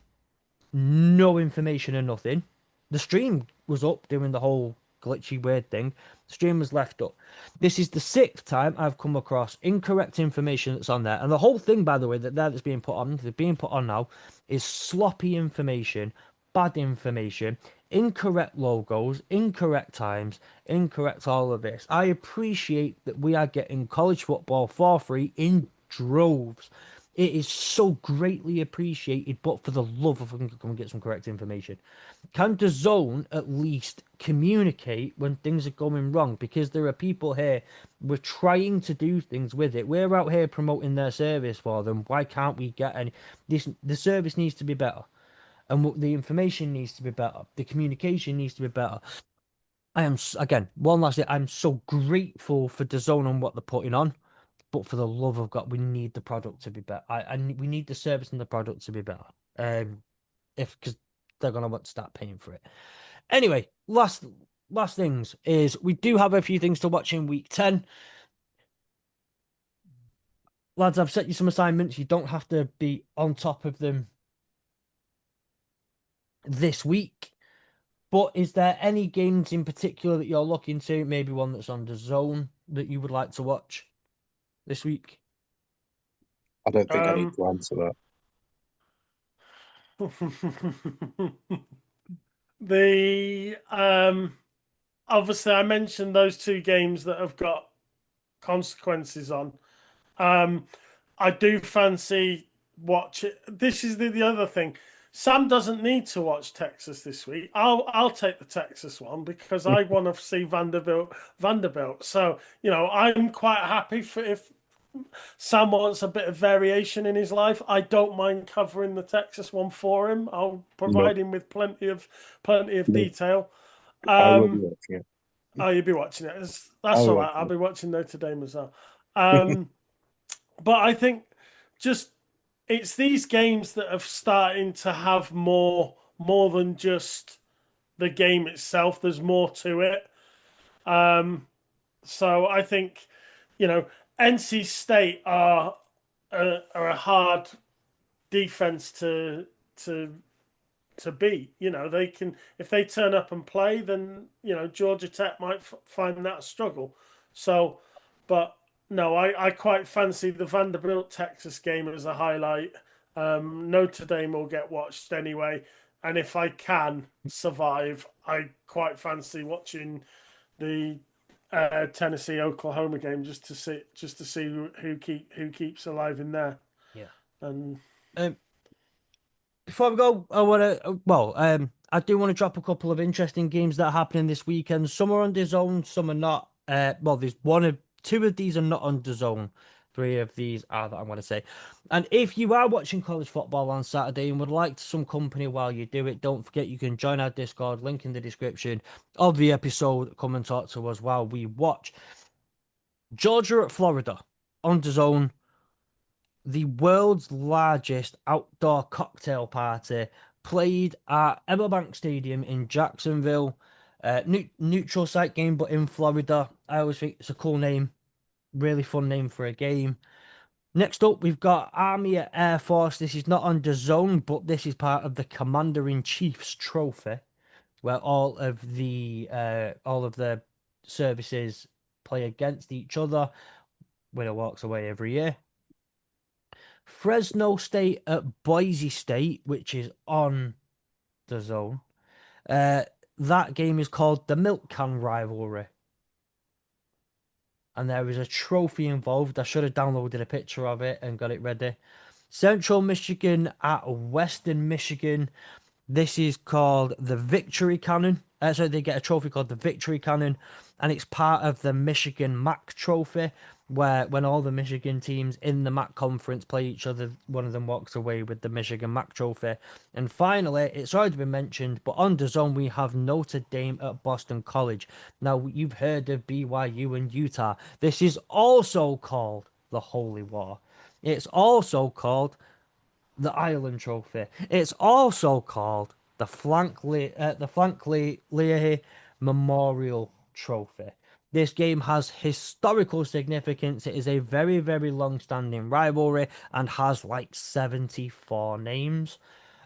No information and nothing. The stream was up doing the whole glitchy weird thing. The stream was left up. This is the 6th time I've come across incorrect information that's on there. And the whole thing, by the way, that's being put on now, is sloppy information, bad information, incorrect logos, incorrect times, incorrect all of this. I appreciate that we are getting college football for free in droves. It is so greatly appreciated, but for the love of God, come and get some correct information. Can the zone at least communicate when things are going wrong? Because there are people here, we're trying to do things with it. We're out here promoting their service for them. Why can't we get any? The service needs to be better, and the information needs to be better. The communication needs to be better. I am, again, one last thing, I'm so grateful for the zone and what they're putting on. But for the love of God, we need the product to be better. We need the service and the product to be better. Because they're gonna want to start paying for it. Anyway, last things is we do have a few things to watch in week 10. Lads, I've set you some assignments. You don't have to be on top of them this week. But is there any games in particular that you're looking to? Maybe one that's on the zone that you would like to watch this week? I don't think I need to answer that. The obviously I mentioned those two games that have got consequences on. I do fancy watch it. This is the other thing. Sam doesn't need to watch Texas this week. I'll take the Texas one because I want to see Vanderbilt. So I'm quite happy for if Sam wants a bit of variation in his life. I don't mind covering the Texas one for him. I'll provide him with plenty of detail. I will be watching it. Oh, you'll be watching it. That's all right. I'll be watching Notre Dame as well. But I think just it's these games that have starting to have more than just the game itself. There's more to it. So I think, NC State are a hard defense to beat. They can, if they turn up and play, then Georgia Tech might find that a struggle. So, but no, I quite fancy the Vanderbilt Texas game as a highlight. Notre Dame will get watched anyway, and if I can survive, I quite fancy watching the Tennessee Oklahoma game just to see who keeps alive in there. Yeah. And Before we go, I want to. Well, I do want to drop a couple of interesting games that are happening this weekend. Some are on DAZN, some are not. Well, there's two of these are not on DAZN. Three of these are that I'm going to say. And if you are watching college football on Saturday and would like some company while you do it, don't forget you can join our Discord. Link in the description of the episode. Come and talk to us while we watch Georgia at Florida on DAZN. The world's largest outdoor cocktail party played at Everbank Stadium in Jacksonville. Neutral site game, but in Florida. I always think it's a cool name. Really fun name for a game. Next up, we've got Army at Air Force. This is not on DAZN, but this is part of the Commander-in-Chief's Trophy, where all of the services play against each other. Winner walks away every year. Fresno State at Boise State, which is on DAZN. That game is called the Milk Can Rivalry. And there is a trophy involved. I should have downloaded a picture of it and got it ready. Central Michigan at Western Michigan. This is called the Victory Cannon. So they get a trophy called the Victory Cannon, and it's part of the Michigan MAC Trophy, where when all the Michigan teams in the MAC conference play each other, one of them walks away with the Michigan MAC Trophy. And finally, it's already been mentioned, but on DAZN we have Notre Dame at Boston College. Now, you've heard of BYU and Utah. This is also called the Holy War. It's also called the Ireland Trophy. It's also called the Leahy Memorial Trophy. This game has historical significance. It is a very, very long-standing rivalry and has like 74 names.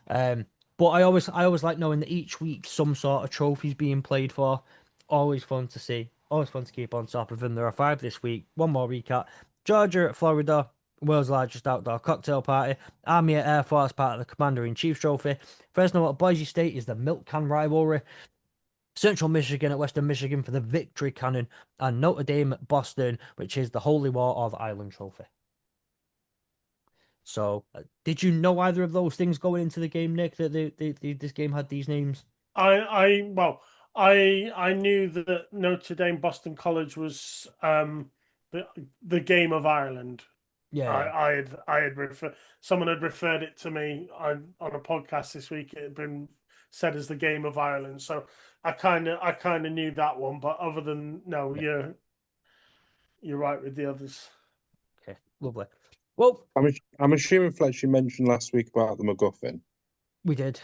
But I always like knowing that each week some sort of trophy's being played for. Always fun to see. Always fun to keep on top of them. There are 5 this week. One more recap. Georgia at Florida, world's largest outdoor cocktail party. Army at Air Force, part of the Commander-in-Chief's Trophy. Fresno at Boise State is the Milk Can Rivalry. Central Michigan at Western Michigan for the Victory Cannon. And Notre Dame at Boston, which is the Holy War or the Ireland Trophy. So, did you know either of those things going into the game, Nick, that this game had these names? I knew that Notre Dame Boston College was the game of Ireland. Yeah. Someone had referred it to me on a podcast this week. It had been said as the game of Ireland, so I kind of knew that one. But other than you're right with the others. Okay, lovely. Well, I'm assuming Fletch, you mentioned last week about the MacGuffin. We did.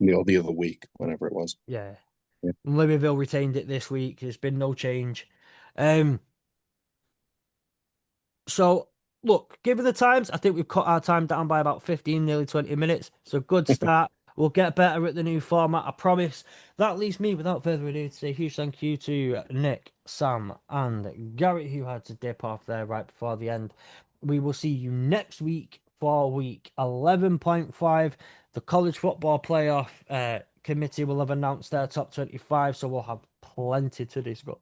Or the other week, whenever it was. Yeah. Yeah. Louisville retained it this week. There's been no change. So, look, given the times, I think we've cut our time down by about 15, nearly 20 minutes. So, good start. We'll get better at the new format, I promise. That leaves me, without further ado, to say a huge thank you to Nick, Sam, and Garrett, who had to dip off there right before the end. We will see you next week for week 11.5. The college football playoff committee will have announced their top 25, so we'll have plenty to discuss.